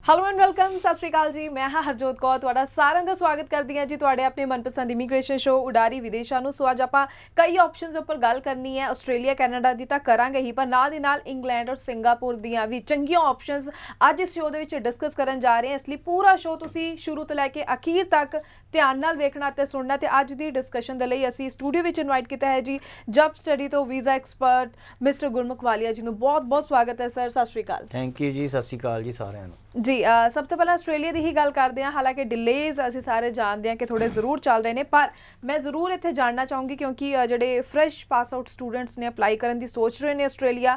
Hello and welcome ਸਤਿ ਸ਼੍ਰੀ ਅਕਾਲ ਜੀ। ਮੈਂ ਹਾਂ ਹਰਜੋਤ ਕੌਰ, ਤੁਹਾਡਾ ਸਾਰਿਆਂ ਦਾ ਸਵਾਗਤ ਕਰਦੀ ਹਾਂ ਜੀ ਤੁਹਾਡੇ ਆਪਣੇ ਮਨਪਸੰਦ ਇਮੀਗ੍ਰੇਸ਼ਨ ਸ਼ੋ ਉਡਾਰੀ ਵਿਦੇਸ਼ਾਂ ਨੂੰ। ਸੋ ਅੱਜ ਆਪਾਂ ਕਈ ਆਪਸ਼ਨਸ ਉੱਪਰ ਗੱਲ ਕਰਨੀ ਹੈ। ਆਸਟ੍ਰੇਲੀਆ ਕੈਨੇਡਾ ਦੀ ਤਾਂ ਕਰਾਂਗੇ ਹੀ, ਪਰ ਨਾਲ ਦੀ ਨਾਲ ਇੰਗਲੈਂਡ ਔਰ ਸਿੰਗਾਪੁਰ ਦੀਆਂ ਵੀ ਚੰਗੀਆਂ ਆਪਸ਼ਨਸ ਅੱਜ ਇਸ ਸ਼ੋ ਦੇ ਵਿੱਚ ਡਿਸਕਸ ਕਰਨ ਜਾ ਰਹੇ ਹਾਂ। ਇਸ ਲਈ ਪੂਰਾ ਸ਼ੋ ਤੁਸੀਂ ਸ਼ੁਰੂ ਤੋਂ ਲੈ ਕੇ ਅਖੀਰ ਤੱਕ ਧਿਆਨ ਨਾਲ ਵੇਖਣਾ ਤੇ ਸੁਣਨਾ। ਤੇ ਅੱਜ ਦੀ ਡਿਸਕਸ਼ਨ ਦੇ ਲਈ ਅਸੀਂ ਸਟੂਡੀਓ ਵਿੱਚ ਇਨਵਾਈਟ ਕੀਤਾ ਹੈ ਜੀ ਜਬ ਸਟੱਡੀ ਤੋਂ ਵੀਜ਼ਾ ਐਕਸਪਰਟ ਮਿਸਟਰ ਗੁਰਮੁਖ ਵਾਲੀਆ ਜੀ ਨੂੰ। ਬਹੁਤ ਬਹੁਤ ਸਵਾਗਤ ਹੈ ਸਰ। ਸਤਿ ਸ਼੍ਰੀ ਅਕਾਲ। ਥੈਂਕ ਯੂ ਜੀ। ਸਤਿ ਸ਼੍ਰੀ ਅਕਾਲ ਜੀ ਸਾਰਿਆਂ ਨੂੰ जी। सब तो पहले आस्ट्रेलिया की ही गल करते हैं। हालांकि डिलेज असीं सारे जानते हैं कि थोड़े जरूर चल रहे हैं, पर मैं जरूर इत्थे जानना चाहूँगी क्योंकि जिहड़े फ्रैश पास आउट स्टूडेंट्स ने अप्लाई करन दी सोच रहे हैं आस्ट्रेलिया,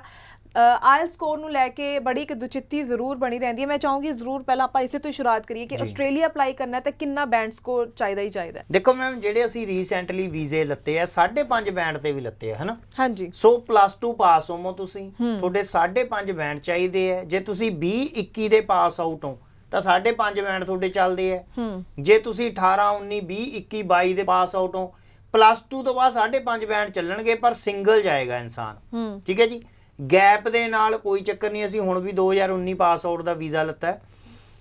आयल स्कोर नूं लैके बड़ी एक दुचित्ती जरूर बनी रहिंदी है। मैं चाहूँगी जरूर पहला आपां इसे तो शुरुआत करिए कि आस्ट्रेलिया अप्लाई करना है तो कितना बैंड स्कोर चाहिदा ही चाहिदा है। देखो मैम, ਜਿਹੜੇ ਅਸੀਂ ਰੀਸੈਂਟਲੀ ਵੀਜ਼ੇ ਲੱਤੇ ਆ 5.5 ਬੈਂਡ ਤੇ ਵੀ ਲੱਤੇ ਆ, ਹਨਾ। ਹਾਂਜੀ। ਸੋ +2 ਪਾਸ ਹੋਮੋ ਤੁਸੀਂ, ਤੁਹਾਡੇ 5.5 ਬੈਂਡ ਚਾਹੀਦੇ ਆ। ਜੇ ਤੁਸੀਂ 20-21 ਦੇ ਪਾਸ ਆਊਟ ਹੋ ਤਾਂ 5.5 ਬੈਂਡ ਤੁਹਾਡੇ ਚੱਲਦੇ ਆ। ਜੇ ਤੁਸੀਂ 18 19 20 21 22 ਦੇ ਪਾਸ ਆਊਟ ਹੋ, +2 ਤੋਂ ਬਾਅਦ 5.5 ਬੈਂਡ ਚੱਲਣਗੇ, ਪਰ ਸਿੰਗਲ ਜਾਏਗਾ ਇਨਸਾਨ। ਠੀਕ ਹੈ ਜੀ। ਗੈਪ ਦੇ ਨਾਲ ਕੋਈ ਚੱਕਰ ਨਹੀਂ। ਅਸੀਂ ਹੁਣ ਵੀ 2019 ਪਾਸ ਆਊਟ ਦਾ ਵੀਜ਼ਾ ਲੱਤਾ ਹੈ।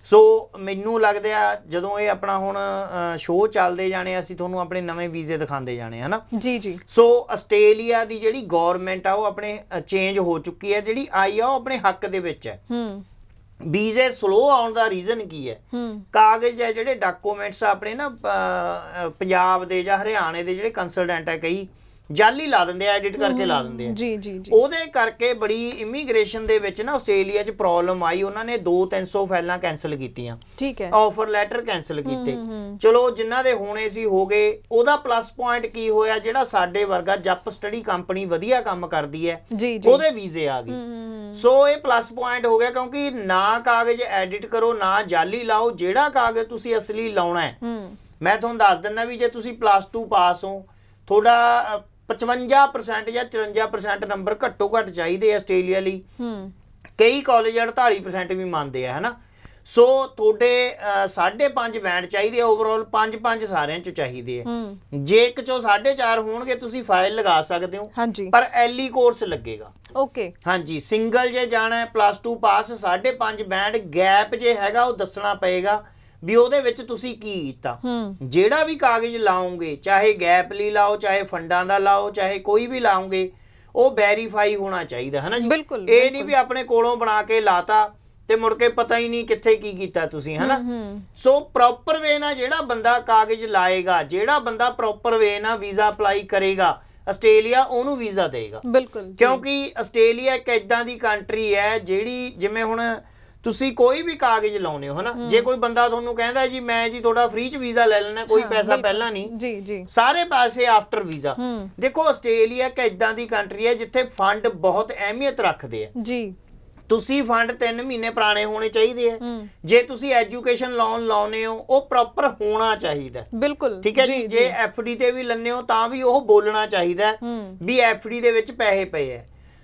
ਸੋ ਮੈਨੂੰ ਲੱਗਦਾ ਜਦੋਂ ਇਹ ਆਪਣਾ ਹੁਣ ਸ਼ੋਅ ਚੱਲਦੇ ਜਾਣੇ, ਅਸੀਂ ਤੁਹਾਨੂੰ ਆਪਣੇ ਨਵੇਂ ਵੀਜ਼ੇ ਦਿਖਾਉਂਦੇ ਜਾਣੇ, ਹੈ ਨਾ ਜੀ ਜੀ। ਸੋ ਆਸਟ੍ਰੇਲੀਆ ਦੀ ਜਿਹੜੀ ਗਵਰਨਮੈਂਟ ਆ ਉਹ ਆਪਣੇ ਚੇਂਜ ਹੋ ਚੁੱਕੀ ਹੈ। ਜਿਹੜੀ ਆਈ ਆ ਉਹ ਆਪਣੇ ਹੱਕ ਦੇ ਵਿੱਚ ਹੈ। ਵੀਜ਼ੇ ਸਲੋ ਆਉਣ ਦਾ ਰੀਜ਼ਨ ਕੀ ਹੈ? ਕਾਗਜ਼ ਹੈ, ਜਿਹੜੇ ਡਾਕੂਮੈਂਟਸ ਆਪਣੇ ਨਾ ਪੰਜਾਬ ਦੇ ਜਾਂ ਹਰਿਆਣੇ ਦੇ ਜਿਹੜੇ ਕੰਸਲਟੈਂਟ ਹੈ ਕਈ ਜਾਲੀ ਲਾ ਦਿੰਦੇ ਆ, ਐਡਿਟ ਕਰਕੇ ਲਾ ਦਿੰਦੇ ਆ। ਜੀ ਜੀ ਜੀ। ਉਹਦੇ ਕਰਕੇ ਬੜੀ ਇਮੀਗ੍ਰੇਸ਼ਨ ਦੇ ਵਿੱਚ ਨਾ ਆਸਟ੍ਰੇਲੀਆ 'ਚ ਪ੍ਰੋਬਲਮ ਆਈ। ਉਹਨਾਂ ਨੇ 200-300 ਫਾਈਲਾਂ ਕੈਂਸਲ ਕੀਤੀਆਂ। ਠੀਕ ਹੈ। ਆਫਰ ਲੈਟਰ ਕੈਂਸਲ ਕੀਤੇ। ਚਲੋ ਜਿਨ੍ਹਾਂ ਦੇ ਹੋਣੇ ਸੀ ਹੋ ਗਏ। ਉਹਦਾ ਪਲੱਸ ਪੁਆਇੰਟ ਕੀ ਹੋਇਆ? ਜਿਹੜਾ ਸਾਡੇ ਵਰਗਾ ਜਪ ਸਟੱਡੀ ਕੰਪਨੀ ਵਧੀਆ ਕੰਮ ਕਰਦੀ ਹੈ ਉਹਦੇ ਵੀਜ਼ੇ ਆ ਗਏ। ਸੋ ਇਹ ਪਲੱਸ ਪੁਆਇੰਟ ਹੋ ਗਿਆ, ਕਿਉਂਕਿ ਨਾ ਕਾਗਜ਼ ਐਡਿਟ ਕਰੋ, ਨਾ ਜਾਲੀ ਲਾਓ। ਜਿਹੜਾ ਕਾਗਜ਼ ਤੁਸੀਂ ਅਸਲੀ ਲਾਉਣਾ ਹੈ, ਮੈਂ ਤੁਹਾਨੂੰ ਦੱਸ ਦਿੰਦਾ ਵੀ ਜੇ ਤੁਸੀਂ +2 ਪਾਸ ਹੋ, ਤੁਹਾਡਾ 55% ਜਾਂ 54% ਨੰਬਰ ਘੱਟੋ ਘੱਟ ਚਾਹੀਦੇ ਆ ਆਸਟ੍ਰੇਲੀਆ ਲਈ। ਕਈ ਕਾਲਜ 48% ਵੀ ਮੰਨਦੇ ਆ, ਹਨਾ। ਸੋ ਤੁਹਾਡੇ 5.5 ਬੈਂਡ ਚਾਹੀਦੇ ਆ। ਓਵਰਆਲ 5 ਸਾਰਿਆਂ ਚੋਂ ਚਾਹੀਦੇ ਆ। ਜੇ ਇੱਕ ਚੋਂ 4.5 ਹੋਣਗੇ ਤੁਸੀਂ ਫਾਈਲ ਲਗਾ ਸਕਦੇ ਹੋ, ਪਰ ਐਲਈ ਕੋਰਸ ਲੱਗੇਗਾ। ਓਕੇ। ਹਾਂਜੀ। ਸਿੰਗਲ ਜੇ ਜਾਣਾ ਹੈ +2 ਪਾਸ 5.5 ਬੈਂਡ, ਗੈਪ ਜੇ ਹੈਗਾ ਉਹ ਦੱਸਣਾ ਪਏਗਾ ਵੀ ਉਹਦੇ ਵਿੱਚ ਤੁਸੀਂ ਕੀ ਕੀਤਾ। ਜਿਹੜਾ ਵੀ ਕਾਗਜ਼ ਲਾਓਗੇ, ਚਾਹੇ ਗੈਪ ਲਈ ਲਾਓ, ਚਾਹੇ ਫੰਡਾਂ ਦਾ ਲਾਓ, ਚਾਹੇ ਕੋਈ ਵੀ ਲਾਓਗੇ, ਉਹ ਵੈਰੀਫਾਈ ਹੋਣਾ ਚਾਹੀਦਾ, ਹੈ ਨਾ ਜੀ। ਇਹ ਨਹੀਂ ਵੀ ਆਪਣੇ ਕੋਲੋਂ ਬਣਾ ਕੇ ਲਾਤਾ ਤੇ ਮੁੜ ਕੇ ਪਤਾ ਹੀ ਨਹੀਂ ਕਿੱਥੇ ਕੀ ਕੀਤਾ ਤੁਸੀਂ, ਹੈ ਨਾ। ਸੋ ਪ੍ਰੋਪਰ ਵੇ ਨਾਲ ਜਿਹੜਾ ਬੰਦਾ ਕਾਗਜ਼ ਲਾਏਗਾ, ਜਿਹੜਾ ਬੰਦਾ ਪ੍ਰੋਪਰ ਵੇ ਨਾਲ ਵੀਜ਼ਾ ਅਪਲਾਈ ਕਰੇਗਾ, ਆਸਟ੍ਰੇਲੀਆ ਉਹਨੂੰ ਵੀਜ਼ਾ ਦੇਗਾ। ਬਿਲਕੁਲ। ਕਿਉਂਕਿ ਆਸਟ੍ਰੇਲੀਆ ਇੱਕ ਇਦਾਂ ਦੀ ਕੰਟਰੀ ਹੈ ਜਿਹੜੀ, ਜਿਵੇਂ ਹੁਣ ਤੁਸੀਂ ਕੋਈ ਵੀ ਕਾਗਜ਼ ਲਾਉਨੇ ਹੋ, ਹਨਾ। ਜੇ ਕੋਈ ਬੰਦਾ ਤੁਹਾਨੂੰ ਕਹਿੰਦਾ ਜੀ ਮੈਂ ਜੀ ਤੁਹਾਡਾ ਫ੍ਰੀ ਚ ਵੀਜ਼ਾ ਲੈ ਲੈਣਾ, ਕੋਈ ਪੈਸਾ ਪਹਿਲਾਂ ਨਹੀਂ, ਜੀ ਜੀ, ਸਾਰੇ ਪੈਸੇ ਆਫਟਰ ਵੀਜ਼ਾ। ਦੇਖੋ ਆਸਟ੍ਰੇਲੀਆ ਇੱਕ ਇਦਾਂ ਦੀ ਕੰਟਰੀ ਹੈ ਜਿੱਥੇ ਫੰਡ ਬਹੁਤ ਅਹਿਮੀਅਤ ਰੱਖਦੇ ਆ ਜੀ। ਤੁਸੀਂ ਫੰਡ 3 ਮਹੀਨੇ ਪੁਰਾਣੇ ਹੋਣੇ ਚਾਹੀਦੇ ਆ। ਜੇ ਤੁਸੀਂ ਐਜੂਕੇਸ਼ਨ ਲੋਨ ਲਾਉਨੇ ਹੋ, ਉਹ ਪ੍ਰੋਪਰ ਹੋਣਾ ਚਾਹੀਦਾ। ਬਿਲਕੁਲ। ਠੀਕ ਹੈ ਜੀ। ਜੇ ਐਫਡੀ ਤੇ ਵੀ ਲੈਣੇ ਹੋ ਤਾਂ ਵੀ ਉਹ ਬੋਲਣਾ ਚਾਹੀਦਾ ਵੀ ਐਫਡੀ ਦੇ ਵਿੱਚ ਪੈਸੇ ਪਏ ਆ।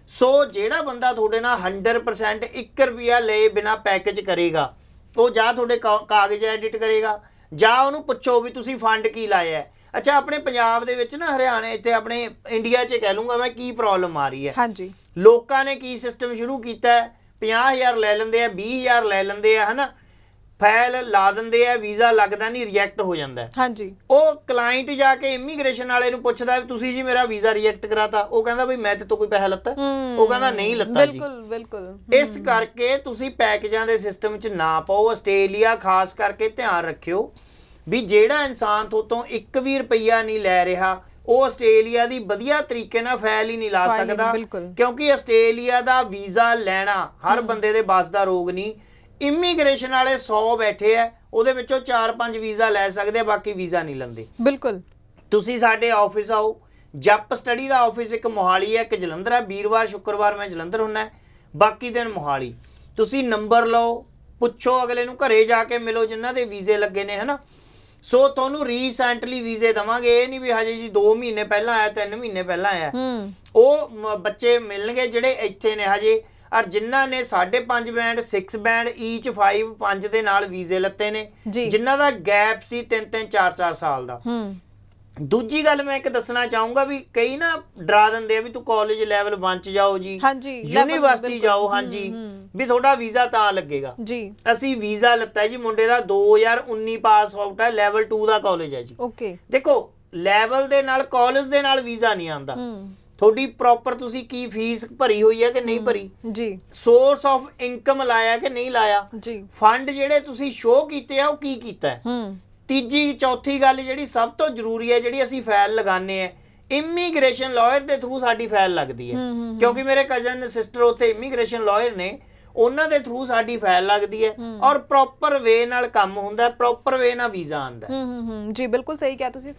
ਸੋ ਜਿਹੜਾ ਬੰਦਾ ਤੁਹਾਡੇ ਨਾਲ 100% 1 ਰੁਪਿਆ ਲਏ ਬਿਨਾ ਪੈਕੇਜ ਕਰੇਗਾ, ਉਹ ਜਾਂ ਤੁਹਾਡੇ ਕਾਗਜ਼ ਐਡਿਟ ਕਰੇਗਾ, ਜਾਂ ਉਹਨੂੰ ਪੁੱਛੋ ਵੀ ਤੁਸੀਂ ਫੰਡ ਕੀ ਲਾਇਆ ਹੈ। ਅੱਛਾ, ਆਪਣੇ ਪੰਜਾਬ ਦੇ ਵਿੱਚ ਨਾ, ਹਰਿਆਣੇ, ਇੱਥੇ ਆਪਣੇ ਇੰਡੀਆ 'ਚ ਕਹਿ ਲੂੰਗਾ ਮੈਂ, ਕੀ ਪ੍ਰੋਬਲਮ ਆ ਰਹੀ ਹੈ? ਹਾਂਜੀ। ਲੋਕਾਂ ਨੇ ਕੀ ਸਿਸਟਮ ਸ਼ੁਰੂ ਕੀਤਾ ਹੈ? 50,000 ਲੈ ਲੈਂਦੇ ਆ, 20,000 ਲੈ ਲੈਂਦੇ ਆ, ਹਨਾ। ਫਾਈਲ ਲਾ ਦਿੰਦੇ ਆ, ਵੀਜ਼ਾ ਲੱਗਦਾ ਨਹੀਂ, ਰਿਜੈਕਟ ਹੋ ਜਾਂਦਾ। ਹਾਂਜੀ। ਉਹ ਕਲਾਇੰਟ ਜਾ ਕੇ ਇਮੀਗ੍ਰੇਸ਼ਨ ਵਾਲੇ ਨੂੰ ਪੁੱਛਦਾ ਵੀ ਤੁਸੀਂ ਜੀ ਮੇਰਾ ਵੀਜ਼ਾ ਰਿਜੈਕਟ ਕਰਾਤਾ। ਉਹ ਕਹਿੰਦਾ ਵੀ ਮੈਂ ਤੇ ਤੋਂ ਕੋਈ ਪੈਸਾ ਲੱਤਾ? ਉਹ ਕਹਿੰਦਾ ਨਹੀਂ ਲੱਤਾ ਜੀ। ਬਿਲਕੁਲ ਬਿਲਕੁਲ। ਇਸ ਕਰਕੇ ਤੁਸੀਂ ਪੈਕੇਜਾਂ ਦੇ ਸਿਸਟਮ 'ਚ ਨਾ ਪਾਓ। ਆਸਟ੍ਰੇਲੀਆ ਖਾਸ ਕਰਕੇ ਧਿਆਨ ਰੱਖਿਓ ਵੀ ਜਿਹੜਾ ਇਨਸਾਨ ਤੋਂ 1 ਵੀ ਰੁਪਈਆ ਨਹੀਂ ਲੈ ਰਿਹਾ, ਉਹ ਆਸਟ੍ਰੇਲੀਆ ਦੀ ਵਧੀਆ ਤਰੀਕੇ ਨਾਲ ਫਾਈਲ ਹੀ ਨਹੀਂ ਲਾ ਸਕਦਾ। ਕਿਉਂਕਿ ਆਸਟ੍ਰੇਲੀਆ ਦਾ ਵੀਜ਼ਾ ਲੈਣਾ ਹਰ ਬੰਦੇ ਦੇ ਬਸ ਦਾ ਰੋਗ ਨਹੀਂ। ਇਮੀਗ੍ਰੇਸ਼ਨ ਵਾਲੇ 100 ਬੈਠੇ ਆ, ਉਹਦੇ ਵਿੱਚੋਂ 4-5 ਵੀਜ਼ਾ ਲੈ ਸਕਦੇ ਆ, ਬਾਕੀ ਵੀਜ਼ਾ ਨਹੀਂ ਲੈਂਦੇ। ਬਿਲਕੁਲ। ਤੁਸੀਂ ਸਾਡੇ ਆਫਿਸ ਆਓ। ਜਪ ਸਟੱਡੀ ਦਾ ਆਫਿਸ ਇੱਕ ਮੋਹਾਲੀ ਹੈ, ਇੱਕ ਜਲੰਧਰ ਹੈ। ਵੀਰਵਾਰ ਸ਼ੁੱਕਰਵਾਰ ਮੈਂ ਜਲੰਧਰ ਹੁੰਦਾ, ਬਾਕੀ ਦਿਨ ਮੋਹਾਲੀ। ਤੁਸੀਂ ਨੰਬਰ ਲਓ, ਪੁੱਛੋ ਅਗਲੇ ਨੂੰ, ਘਰੇ ਜਾ ਕੇ ਮਿਲੋ ਜਿਨ੍ਹਾਂ ਦੇ ਵੀਜ਼ੇ ਲੱਗੇ ਨੇ, ਹੈ ਨਾ। ਸੋ ਤੁਹਾਨੂੰ ਰੀਸੈਂਟਲੀ ਵੀਜ਼ੇ ਦੇਵਾਂਗੇ। ਇਹ ਨਹੀਂ ਵੀ ਹਜੇ ਜੀ 2 ਮਹੀਨੇ ਪਹਿਲਾਂ ਆਇਆ, 3 ਮਹੀਨੇ ਪਹਿਲਾਂ ਆਇਆ। ਉਹ ਬੱਚੇ ਮਿਲਣਗੇ ਜਿਹੜੇ ਇੱਥੇ ਨੇ ਹਜੇ, ਔਰ ਜਿਨ੍ਹਾਂ ਨੇ 5.5 ਬੈਂਡ, 6 ਬੈਂਡ, ਈਚ 5 ਦੇ ਨਾਲ ਵੀਜ਼ੇ ਲੱਤੇ ਨੇ, ਜਿਨ੍ਹਾਂ ਦਾ ਗੈਪ ਸੀ 3-3 4-4 ਸਾਲ ਦਾ। ਦੂਜੀ ਗੱਲ ਮੈਂ ਇੱਕ ਦੱਸਣਾ ਚਾਹੂੰਗਾ ਵੀ ਕਈ ਨਾ ਡਰਾ ਦਿੰਦੇ ਆ ਵੀ ਤੂੰ ਕਾਲਜ ਲੈਵਲ 1 ਚ ਜਾਓ ਜੀ, ਹਾਂਜੀ ਯੂਨੀਵਰਸਿਟੀ ਜਾਓ, ਹਾਂਜੀ ਵੀ ਤੁਹਾਡਾ ਵੀਜ਼ਾ ਤਾਂ ਲੱਗੇਗਾ ਜੀ। ਅਸੀਂ ਵੀਜ਼ਾ ਲੱਤਾ ਜੀ ਮੁੰਡੇ ਦਾ 2019 ਪਾਸ ਆਊਟ ਹੈ, ਲੈਵਲ 2 ਦਾ ਕਾਲਜ ਹੈ ਜੀ। ਓਕੇ, ਦੇਖੋ ਲੈਵਲ ਦੇ ਨਾਲ ਕਾਲਜ ਦੇ ਨਾਲ ਵੀਜ਼ਾ ਨਹੀਂ ਆਉਂਦਾ, ਤੁਹਾਡੀ ਪ੍ਰੋਪਰ ਤੁਸੀਂ ਕੀ ਫੀਸ ਭਰੀ ਹੋਈ ਹੈ ਕਿ ਨਹੀਂ ਭਰੀ ਜੀ, ਸੋਰਸ ਆਫ ਇਨਕਮ ਲਾਇਆ ਕਿ ਨਹੀਂ ਲਾਇਆ ਜੀ, ਫੰਡ ਜਿਹੜੇ ਤੁਸੀਂ ਸ਼ੋਅ ਕੀਤੇ ਆ ਉਹ ਕੀ ਕੀਤਾ ਹੈ। ਤੀਜੀ ਚੌਥੀ ਗੱਲ ਜਿਹੜੀ ਸਭ ਤੋਂ ਜ਼ਰੂਰੀ ਹੈ, ਜਿਹੜੀ ਅਸੀਂ ਫਾਈਲ ਲਗਾਉਂਦੇ ਆ ਇਮੀਗ੍ਰੇਸ਼ਨ ਲਾਇਰ ਦੇ ਥਰੂ ਸਾਡੀ ਫਾਈਲ ਲੱਗਦੀ ਹੈ, ਕਿਉਂਕਿ ਮੇਰੇ ਕਜ਼ਨ ਸਿਸਟਰ ਉੱਥੇ ਇਮੀਗ੍ਰੇਸ਼ਨ ਲਾਇਰ ਨੇ, ਉਹਨਾਂ ਦੇ ਥਰੂ ਸਾਡੀ ਫਾਈਲ ਲੱਗਦੀ ਹੈ ਔਰ ਪ੍ਰੋਪਰ ਵੇ ਨਾਲ ਕੰਮ ਹੁੰਦਾ, ਪ੍ਰੋਪਰ ਵੇ ਨਾਲ ਵੀਜ਼ਾ ਆਉਂਦਾ। ਜੀ ਬਿਲਕੁਲ ਸਹੀ ਕਿਹਾ ਤੁਸੀਂ।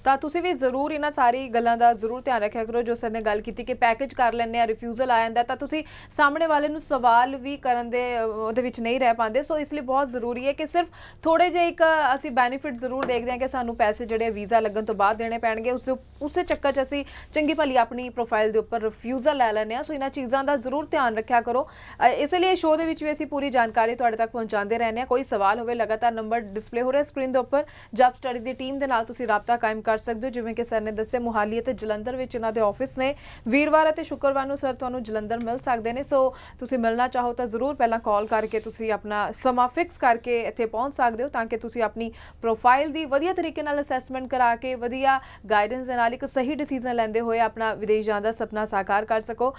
ਤਾਂ ਤੁਸੀਂ ਵੀ ਜ਼ਰੂਰ ਇਹਨਾਂ ਸਾਰੀ ਗੱਲਾਂ ਦਾ ਜ਼ਰੂਰ ਧਿਆਨ ਰੱਖਿਆ ਕਰੋ। ਜੋ ਸਰ ਨੇ ਗੱਲ ਕੀਤੀ ਕਿ ਪੈਕੇਜ ਕਰ ਲੈਂਦੇ ਆ, ਰਿਫਿਊਜ਼ਲ ਆ ਜਾਂਦਾ, ਤਾਂ ਤੁਸੀਂ ਸਾਹਮਣੇ ਵਾਲੇ ਨੂੰ ਸਵਾਲ ਵੀ ਕਰਨ ਦੇ ਉਹਦੇ ਵਿੱਚ ਨਹੀਂ ਰਹਿ ਪਾਉਂਦੇ। ਸੋ ਇਸ ਲਈ ਬਹੁਤ ਜ਼ਰੂਰੀ ਹੈ ਕਿ ਸਿਰਫ ਥੋੜੇ ਜਿਹੇ ਇੱਕ ਅਸੀਂ ਬੈਨੀਫਿਟ ਜ਼ਰੂਰ ਦੇਖਦੇ ਹਾਂ ਕਿ ਸਾਨੂੰ ਪੈਸੇ ਜਿਹੜੇ ਵੀਜ਼ਾ ਲੱਗਣ ਤੋਂ ਬਾਅਦ ਦੇਣੇ ਪੈਣਗੇ, ਉਸੇ ਚੱਕਰ 'ਚ ਅਸੀਂ ਚੰਗੀ ਭਲੀ ਆਪਣੀ ਪ੍ਰੋਫਾਈਲ ਦੇ ਉੱਪਰ ਰਿਫਿਊਜ਼ਲ ਲੈ ਲੈਂਦੇ ਹਾਂ। ਸੋ ਇਹਨਾਂ ਚੀਜ਼ਾਂ ਦਾ ਜ਼ਰੂਰ ਧਿਆਨ ਰੱਖਿਆ ਕਰੋ। ਇਸ ਲਈ ਸ਼ੋਅ ਦੇ ਵਿੱਚ ਵੀ ਅਸੀਂ ਪੂਰੀ ਜਾਣਕਾਰੀ ਤੁਹਾਡੇ ਤੱਕ ਪਹੁੰਚਾਉਂਦੇ ਰਹਿੰਦੇ ਹਾਂ। ਕੋਈ ਸਵਾਲ ਹੋਵੇ ਲਗਾਤਾਰ ਨੰਬਰ ਡਿਸਪਲੇ ਹੋ ਰਿਹਾ ਸਕਰੀਨ ਦੇ ਉੱਪਰ, ਜਬ ਸਟੱਡੀ ਦੀ ਟੀਮ ਦੇ ਨਾਲ ਤੁਸੀਂ ਰਾਬਤਾ ਕਾਇਮ ਕਰ ਸਕਦੇ ਹੋ। ਜਿਵੇਂ ਕਿ ਸਰ ਨੇ ਦੱਸਿਆ ਮੁਹਾਲੀ ਅਤੇ ਜਲੰਧਰ ਵਿੱਚ ਇਹਨਾਂ ਦੇ ਆਫਿਸ ਨੇ, ਵੀਰਵਾਰ ਅਤੇ ਸ਼ੁੱਕਰਵਾਰ ਨੂੰ ਸਰ ਤੁਹਾਨੂੰ ਜਲੰਧਰ ਮਿਲ ਸਕਦੇ ਨੇ। ਸੋ ਤੁਸੀਂ ਮਿਲਣਾ ਚਾਹੋ ਤਾਂ ਜ਼ਰੂਰ ਪਹਿਲਾਂ ਕਾਲ ਕਰਕੇ ਤੁਸੀਂ ਆਪਣਾ ਸਮਾਂ ਫਿਕਸ ਕਰਕੇ ਇੱਥੇ ਪਹੁੰਚ ਸਕਦੇ ਹੋ, ਤਾਂ ਕਿ ਤੁਸੀਂ ਆਪਣੀ ਪ੍ਰੋਫਾਈਲ ਦੀ ਵਧੀਆ ਤਰੀਕੇ ਨਾਲ ਅਸੈਸਮੈਂਟ ਕਰਾ ਕੇ ਵਧੀਆ ਗਾਈਡੈਂਸ ਦੇ ਨਾਲ ਇੱਕ ਸਹੀ ਡਿਸੀਜਨ ਲੈਂਦੇ ਹੋਏ ਆਪਣਾ ਵਿਦੇਸ਼ ਜਾਣ ਦਾ ਸੁਪਨਾ ਸਾਕਾਰ ਕਰ ਸਕੋ।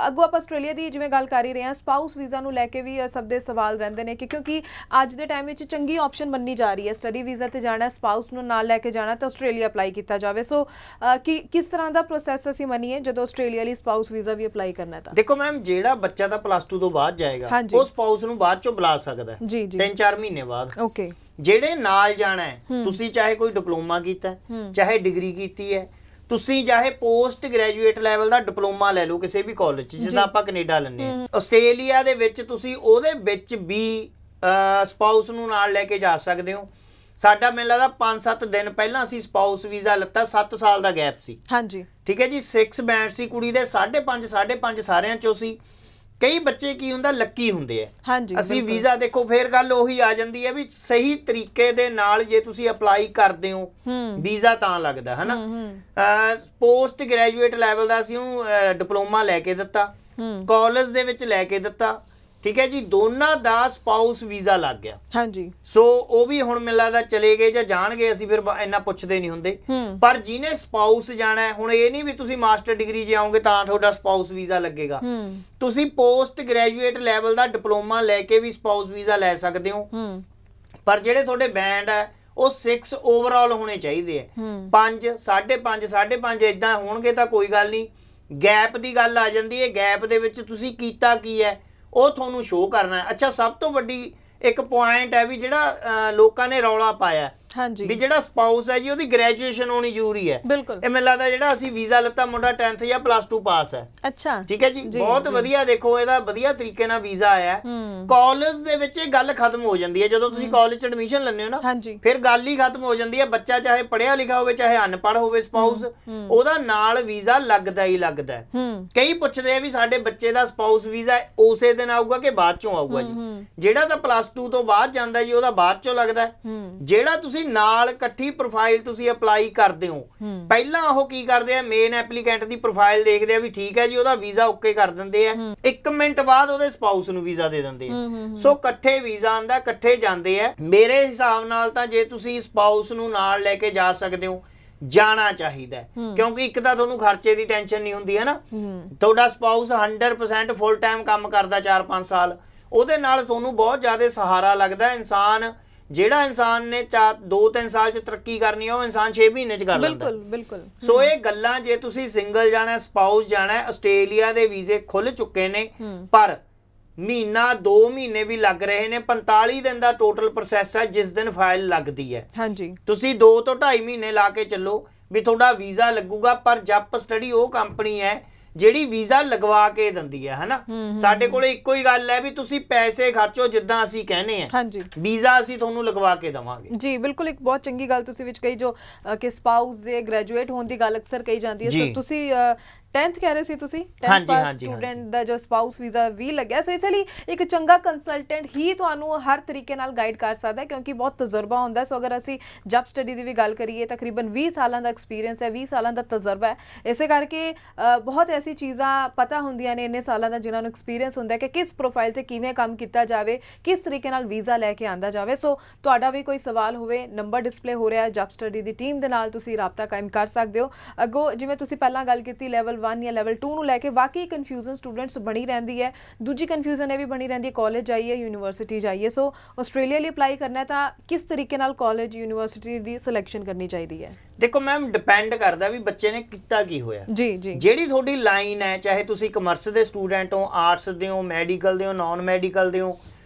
ਅੱਗੋਂ ਆਪਾਂ ਆਸਟ੍ਰੇਲੀਆ ਦੀ ਜਿਵੇਂ ਗੱਲ ਕਰ ਹੀ ਰਹੇ ਹਾਂ, ਸਪਾਊਸ ਵੀਜ਼ਾ ਨੂੰ ਲੈ ਕੇ ਵੀ ਸਭ ਦੇ ਸਵਾਲ ਰਹਿੰਦੇ ਨੇ ਕਿ ਕਿਉਂਕਿ ਅੱਜ ਦੇ ਟਾਈਮ ਵਿੱਚ ਚੰਗੀ ਆਪਸ਼ਨ ਮੰਨੀ ਜਾ ਰਹੀ ਹੈ, ਸਟੱਡੀ ਵੀਜ਼ਾ ਤੇ ਜਾਣਾ, ਸਪਾਊਸ ਨੂੰ ਨਾਲ ਲੈ ਕੇ ਜਾਣਾ ਤਾਂ ਆਸਟ੍ਰੇਲੀਆ ਅਪਲਾਈ ਕੀਤਾ ਜਾਵੇ। ਸੋ ਕਿਸ ਤਰ੍ਹਾਂ ਦਾ ਪ੍ਰੋਸੈਸ ਅਸੀਂ ਮੰਨੀਏ ਜਦੋਂ ਆਸਟ੍ਰੇਲੀਆ ਲਈ ਸਪਾਊਸ ਵੀਜ਼ਾ ਵੀ ਅਪਲਾਈ ਕਰਨਾ ਤਾਂ? ਦੇਖੋ ਮੈਮ, ਜਿਹੜਾ ਬੱਚਾ ਤਾਂ +2 ਤੋਂ ਬਾਅਦ ਜਾਏਗਾ ਉਹ ਸਪਾਊਸ ਨੂੰ ਬਾਅਦ ਚੋਂ ਬੁਲਾ ਸਕਦਾ ਜੀ ਜੀ 3-4 ਮਹੀਨੇ ਬਾਅਦ। ਓਕੇ, ਜਿਹੜੇ ਨਾਲ ਜਾਣਾ ਹੈ, ਤੁਸੀਂ ਚਾਹੇ ਕੋਈ ਡਿਪਲੋਮਾ ਕੀਤਾ, ਚਾਹੇ ਡਿਗਰੀ ਕੀਤੀ ਹੈ, ਤੁਸੀਂ ਚਾਹੇ ਪੋਸਟ ਗ੍ਰੈਜੂਏਟ ਲੈਵਲ ਦਾ ਡਿਪਲੋਮਾ ਲੈ ਲਓ ਕਿਸੇ ਵੀ ਕਾਲਜ 'ਚ, ਜਿੱਦਾਂ ਆਪਾਂ ਕੈਨੇਡਾ ਲੈਂਦੇ ਹਾਂ, ਆਸਟ੍ਰੇਲੀਆ ਦੇ ਵਿੱਚ ਤੁਸੀਂ ਉਹਦੇ ਵਿੱਚ ਵੀ ਸਪਾਊਸ ਨੂੰ ਨਾਲ ਲੈ ਕੇ ਜਾ ਸਕਦੇ ਹੋ। ਸਾਡਾ ਮੈਨੂੰ ਲੱਗਦਾ 5-7 ਦਿਨ ਪਹਿਲਾਂ ਅਸੀਂ ਸਪਾਊਸ ਵੀਜ਼ਾ ਲੱਤਾ, 7 ਸਾਲ ਦਾ ਗੈਪ ਸੀ। ਹਾਂਜੀ, ਠੀਕ ਹੈ ਜੀ। 6 ਬੈਂਡ ਸੀ ਕੁੜੀ ਦੇ, 5.5 ਸਾਰਿਆਂ 'ਚੋਂ ਸੀ। ਕਈ ਬੱਚੇ ਕੀ ਹੁੰਦਾ ਲੱਕੀ ਹੁੰਦੇ ਆ, ਹਾਂਜੀ, ਅਸੀਂ ਵੀਜ਼ਾ ਦੇਖੋ ਫੇਰ ਗੱਲ ਉਹੀ ਆ ਜਾਂਦੀ ਹੈ ਵੀ ਸਹੀ ਤਰੀਕੇ ਦੇ ਨਾਲ ਜੇ ਤੁਸੀਂ ਅਪਲਾਈ ਕਰਦੇ ਹੋ ਵੀਜ਼ਾ ਤਾਂ ਲੱਗਦਾ ਹੈ ਨਾ। ਪੋਸਟ ਗ੍ਰੈਜੂਏਟ ਲੈਵਲ ਦਾ ਅਸੀਂ ਉਹਨੂੰ ਡਿਪਲੋਮਾ ਲੈ ਕੇ ਦਿੱਤਾ, ਕਾਲਜ ਦੇ ਵਿੱਚ ਲੈ ਕੇ ਦਿੱਤਾ, ਠੀਕ ਹੈ ਜੀ। ਦੋਨਾਂ ਦਾ ਸਪਾਊਸ ਵੀਜ਼ਾ ਲੱਗ ਗਿਆ। ਹਾਂਜੀ, ਸੋ ਉਹ ਵੀ ਹੁਣ ਮੈਨੂੰ ਲੱਗਦਾ ਚਲੇ ਗਏ ਜਾਂ ਜਾਣਗੇ, ਅਸੀਂ ਫਿਰ ਇੰਨਾ ਪੁੱਛਦੇ ਨਹੀਂ ਹੁੰਦੇ। ਪਰ ਜਿਹਨੇ ਸਪਾਊਸ ਜਾਣਾ ਹੈ, ਹੁਣ ਇਹ ਨਹੀਂ ਵੀ ਤੁਸੀਂ ਮਾਸਟਰ ਡਿਗਰੀ ਜੇ ਆਓਗੇ ਤਾਂ ਤੁਹਾਡਾ ਸਪਾਊਸ ਵੀਜ਼ਾ ਲੱਗੇਗਾ। ਤੁਸੀਂ ਪੋਸਟ ਗ੍ਰੈਜੂਏਟ ਲੈਵਲ ਦਾ ਡਿਪਲੋਮਾ ਲੈ ਕੇ ਵੀ ਸਪਾਊਸ ਵੀਜ਼ਾ ਲੈ ਸਕਦੇ ਹੋ। ਪਰ ਜਿਹੜੇ ਤੁਹਾਡੇ ਬੈਂਡ ਹੈ ਉਹ 6 ਓਵਰਆਲ ਹੋਣੇ ਚਾਹੀਦੇ ਆ, 5, 5.5, 5.5 ਇਦਾਂ ਹੋਣਗੇ ਤਾਂ ਕੋਈ ਗੱਲ ਨਹੀਂ। ਗੈਪ ਦੀ ਗੱਲ ਆ ਜਾਂਦੀ ਹੈ, ਗੈਪ ਦੇ ਵਿੱਚ ਤੁਸੀਂ ਕੀਤਾ ਕੀ ਹੈ ਉਹ ਤੁਹਾਨੂੰ ਸ਼ੋਅ ਕਰਨਾ ਹੈ। ਅੱਛਾ, ਸਭ ਤੋਂ ਵੱਡੀ ਇੱਕ ਪੁਆਇੰਟ ਹੈ ਵੀ ਜਿਹੜਾ ਲੋਕਾਂ ਨੇ ਰੌਲਾ ਪਾਇਆ ਹਾਂਜੀ ਵੀ ਜਿਹੜਾ ਸਪਾਊਸ ਹੈ ਜੀ ਉਹਦੀ ਗ੍ਰੈਜੂਏਸ਼ਨ ਹੋਣੀ ਜ਼ਰੂਰੀ ਹੈ। ਬਿਲਕੁਲ, ਇਹ ਮੈਨੂੰ ਲੱਗਦਾ ਜਿਹੜਾ ਅਸੀਂ ਵੀਜ਼ਾ ਲੱਤਾ ਮੁੰਡਾ 10th ਜਾਂ +2 ਪਾਸ ਹੈ। ਅੱਛਾ, ਠੀਕ ਹੈ ਜੀ, ਬਹੁਤ ਵਧੀਆ। ਦੇਖੋ ਇਹਦਾ ਵਧੀਆ ਤਰੀਕੇ ਨਾਲ ਵੀਜ਼ਾ ਆਇਆ। ਕਾਲਜ ਦੇ ਵਿੱਚ ਇਹ ਗੱਲ ਖਤਮ ਹੋ ਜਾਂਦੀ ਹੈ ਜਦੋਂ ਤੁਸੀਂ ਕਾਲਜ 'ਚ ਐਡਮਿਸ਼ਨ ਲੈਂਦੇ ਹੋ ਨਾ, ਫਿਰ ਗੱਲ ਹੀ ਖਤਮ ਹੋ ਜਾਂਦੀ ਹੈ। ਬੱਚਾ ਚਾਹੇ ਪੜ੍ਹਿਆ ਲਿਖਿਆ ਹੋਵੇ ਚਾਹੇ ਅਨਪੜ੍ਹ ਹੋਵੇ, ਸਪਾਊਸ ਉਹਦਾ ਨਾਲ ਵੀਜ਼ਾ ਲੱਗਦਾ ਹੀ ਲੱਗਦਾ ਹੈ। ਕਈ ਪੁੱਛਦੇ ਆ ਵੀ ਸਾਡੇ ਬੱਚੇ ਦਾ ਸਪਾਊਸ ਵੀਜ਼ਾ ਉਸੇ ਦਿਨ ਆਊਗਾ ਕਿ ਬਾਅਦ ਚੋਂ ਆਊਗਾ ਜੀ। ਜਿਹੜਾ ਤਾਂ +2 ਤੋਂ ਬਾਅਦ ਜਾਂਦਾ ਜੀ ਉਹਦਾ ਬਾਅਦ ਚੋਂ ਲੱਗਦਾ। ਜਿਹੜਾ ਤੁਸੀਂ ਨਾਲ ਇਕੱਠੀ ਪ੍ਰੋਫਾਈਲ ਤੁਸੀਂ ਅਪਲਾਈ ਕਰਦੇ ਹੋ, ਪਹਿਲਾਂ ਉਹ ਕੀ ਕਰਦੇ ਆ, ਮੇਨ ਐਪਲੀਕੈਂਟ ਦੀ ਪ੍ਰੋਫਾਈਲ ਦੇਖਦੇ ਆ ਵੀ ਠੀਕ ਹੈ ਜੀ, ਉਹਦਾ ਵੀਜ਼ਾ ਓਕੇ ਕਰ ਦਿੰਦੇ ਆ। 1 ਮਿੰਟ ਬਾਅਦ ਉਹਦੇ ਸਪਾਊਸ ਨੂੰ ਵੀਜ਼ਾ ਦੇ ਦਿੰਦੇ ਆ। ਸੋ ਇਕੱਠੇ ਵੀਜ਼ਾ ਆਂਦਾ, ਇਕੱਠੇ ਜਾਂਦੇ ਆ। ਮੇਰੇ ਹਿਸਾਬ ਨਾਲ ਤਾਂ ਜੇ ਤੁਸੀਂ ਸਪਾਊਸ ਨੂੰ ਨਾਲ ਲੈ ਕੇ ਜਾ ਸਕਦੇ ਹੋ, ਜਾਣਾ ਚਾਹੀਦਾ, ਕਿਉਂਕਿ ਇੱਕ ਤਾਂ ਤੁਹਾਨੂੰ ਖਰਚੇ ਦੀ ਟੈਨਸ਼ਨ ਨਹੀਂ ਹੁੰਦੀ ਹੈ ਨਾ। ਤੁਹਾਡਾ ਸਪਾਊਸ 100% ਫੁੱਲ ਟਾਈਮ ਕੰਮ ਕਰਦਾ 4-5 ਸਾਲ, ਉਹਦੇ ਨਾਲ ਤੁਹਾਨੂੰ ਬਹੁਤ ਜ਼ਿਆਦਾ ਸਹਾਰਾ ਲੱਗਦਾ। ਇਨਸਾਨ ਜਿਹੜਾ ਇਨਸਾਨ ਨੇ 2-3 ਸਾਲ 'ਚ ਤਰੱਕੀ ਕਰਨੀ ਹੈ ਉਹ ਇਨਸਾਨ 6 ਮਹੀਨੇ 'ਚ ਕਰ ਲੈਂਦਾ। ਬਿਲਕੁਲ ਬਿਲਕੁਲ। ਸੋ ਇਹ ਗੱਲਾਂ, ਜੇ ਤੁਸੀਂ ਸਿੰਗਲ ਜਾਣਾ, ਸਪਾਊਸ ਜਾਣਾ, ਆਸਟ੍ਰੇਲੀਆ ਦੇ ਵੀਜ਼ੇ ਖੁੱਲ ਚੁੱਕੇ ਨੇ, ਪਰ ਮਹੀਨਾ 2 ਮਹੀਨੇ ਵੀ ਲੱਗ ਰਹੇ ਨੇ। 45 ਦਿਨ ਦਾ ਟੋਟਲ ਪ੍ਰੋਸੈਸ ਹੈ ਜਿਸ ਦਿਨ ਫਾਈਲ ਲੱਗਦੀ ਹੈ। ਹਾਂਜੀ, ਤੁਸੀਂ 2 ਤੋਂ 2.5 ਮਹੀਨੇ ਲਾ ਕੇ ਚੱਲੋ ਵੀ ਤੁਹਾਡਾ ਵੀਜ਼ਾ ਲੱਗੂਗਾ। ਪਰ ਜਪ ਸਟੱਡੀ ਉਹ ਕੰਪਨੀ ਹੈ ਜਿਹੜੀ ਵੀਜ਼ਾ ਲਗਵਾ ਕੇ ਦਿੰਦੀ ਹੈ ਹਨਾ। ਸਾਡੇ ਕੋਲ ਇੱਕੋ ਹੀ ਗੱਲ ਹੈ ਵੀ ਤੁਸੀਂ ਪੈਸੇ ਖਰਚੋ ਜਿੱਦਾਂ ਅਸੀਂ ਕਹਿੰਦੇ ਆ, ਹਾਂਜੀ, ਵੀਜ਼ਾ ਅਸੀਂ ਤੁਹਾਨੂੰ ਲਗਵਾ ਕੇ ਦੇਵਾਂਗੇ ਜੀ। ਬਿਲਕੁਲ, ਇੱਕ ਬਹੁਤ ਚੰਗੀ ਗੱਲ ਤੁਸੀਂ ਵਿੱਚ ਕਹੀ, ਜੋ ਕਿ ਸਪਾਊਸ ਦੇ ਗ੍ਰੈਜੂਏਟ ਹੋਣ ਦੀ ਗੱਲ ਅਕਸਰ ਕਹੀ ਜਾਂਦੀ ਹੈ। ਸੋ ਤੁਸੀਂ 10th ਕਹਿ ਰਹੇ ਸੀ ਤੁਸੀਂ 10th ਹਾਂਜੀ, ਪਾਸ ਹਾਂਜੀ, ਸਟੂਡੈਂਟ ਦਾ ਜੋ ਸਪਾਊਸ ਵੀਜ਼ਾ ਵੀ ਲੱਗਿਆ, ਸੋ ਇਸ ਲਈ ਇੱਕ ਚੰਗਾ ਕੰਸਲਟੈਂਟ ਹੀ ਤੁਹਾਨੂੰ ਹਰ ਤਰੀਕੇ ਨਾਲ ਗਾਈਡ ਕਰ ਸਕਦਾ ਹੈ, ਕਿਉਂਕਿ ਬਹੁਤ ਤਜਰਬਾ ਹੁੰਦਾ। ਸੋ ਅਗਰ ਅਸੀਂ ਜਬ ਸਟੱਡੀ ਦੀ ਵੀ ਗੱਲ ਕਰੀਏ, ਤਕਰੀਬਨ 20 ਸਾਲਾਂ ਦਾ ਐਕਸਪੀਰੀਅੰਸ ਹੈ, 20 ਸਾਲਾਂ ਦਾ ਤਜਰਬਾ ਹੈ। ਇਸੇ ਕਰਕੇ ਬਹੁਤ ਐਸੀ ਚੀਜ਼ਾਂ ਪਤਾ ਹੁੰਦੀਆਂ ਨੇ ਇੰਨੇ ਸਾਲਾਂ ਦਾ, ਜਿਨ੍ਹਾਂ ਨੂੰ ਐਕਸਪੀਰੀਅੰਸ ਹੁੰਦਾ ਕਿ ਕਿਸ ਪ੍ਰੋਫਾਈਲ ਤੇ ਕਿਵੇਂ ਕੰਮ ਕੀਤਾ ਜਾਵੇ, ਕਿਸ ਤਰੀਕੇ ਨਾਲ ਵੀਜ਼ਾ ਲੈ ਕੇ ਆਂਦਾ ਜਾਵੇ। ਸੋ ਤੁਹਾਡਾ ਵੀ ਕੋਈ ਸਵਾਲ ਹੋਵੇ, ਨੰਬਰ ਡਿਸਪਲੇ ਹੋ ਰਿਹਾ ਜਬ ਸਟੱਡੀ ਦੀ ਟੀਮ ਦੇ ਨਾਲ, ਤੁਸੀਂ ਰਾਬਤਾ ਕਾਇਮ ਕਰ ਸਕਦੇ ਹੋ। ਅੱਗੋਂ ਜਿਵੇਂ ਤੁਸੀਂ ਪਹਿਲਾਂ ਗੱਲ ਕੀਤੀ ਲੈਵਲ 1 ਜਾਂ ਲੈਵਲ 2 ਨੂੰ ਲੈ ਕੇ, ਵਾਕਈ ਕਨਫਿਊਜ਼ਨ ਸਟੂਡੈਂਟਸ ਬਣੀ ਰਹਿੰਦੀ ਹੈ। ਦੂਜੀ ਕਨਫਿਊਜ਼ਨ ਇਹ ਵੀ ਬਣੀ ਰਹਿੰਦੀ ਹੈ, ਕਾਲਜ ਜਾਈਏ ਯੂਨੀਵਰਸਿਟੀ ਜਾਈਏ। ਸੋ ਆਸਟ੍ਰੇਲੀਆ ਲਈ ਅਪਲਾਈ ਕਰਨਾ ਹੈ ਤਾਂ ਕਿਸ ਤਰੀਕੇ ਨਾਲ ਕਾਲਜ ਯੂਨੀਵਰਸਿਟੀ ਦੀ ਸਿਲੈਕਸ਼ਨ ਕਰਨੀ ਚਾਹੀਦੀ ਹੈ? ਦੇਖੋ ਮੈਮ, ਡਿਪੈਂਡ ਕਰਦਾ ਵੀ ਬੱਚੇ ਨੇ ਕੀਤਾ ਕੀ ਹੋਇਆ। ਜੀ ਜੀ। ਜਿਹੜੀ ਤੁਹਾਡੀ ਲਾਈਨ ਹੈ, ਚਾਹੇ ਤੁਸੀਂ ਕਮਰਸ ਦੇ ਸਟੂਡੈਂਟ ਹੋ, ਆਰਟਸ ਦੇ ਹੋ, ਮੈਡੀਕਲ ਦੇ ਹੋ, ਨਾਨ ਮੈਡੀਕਲ ਦੇ ਹੋ,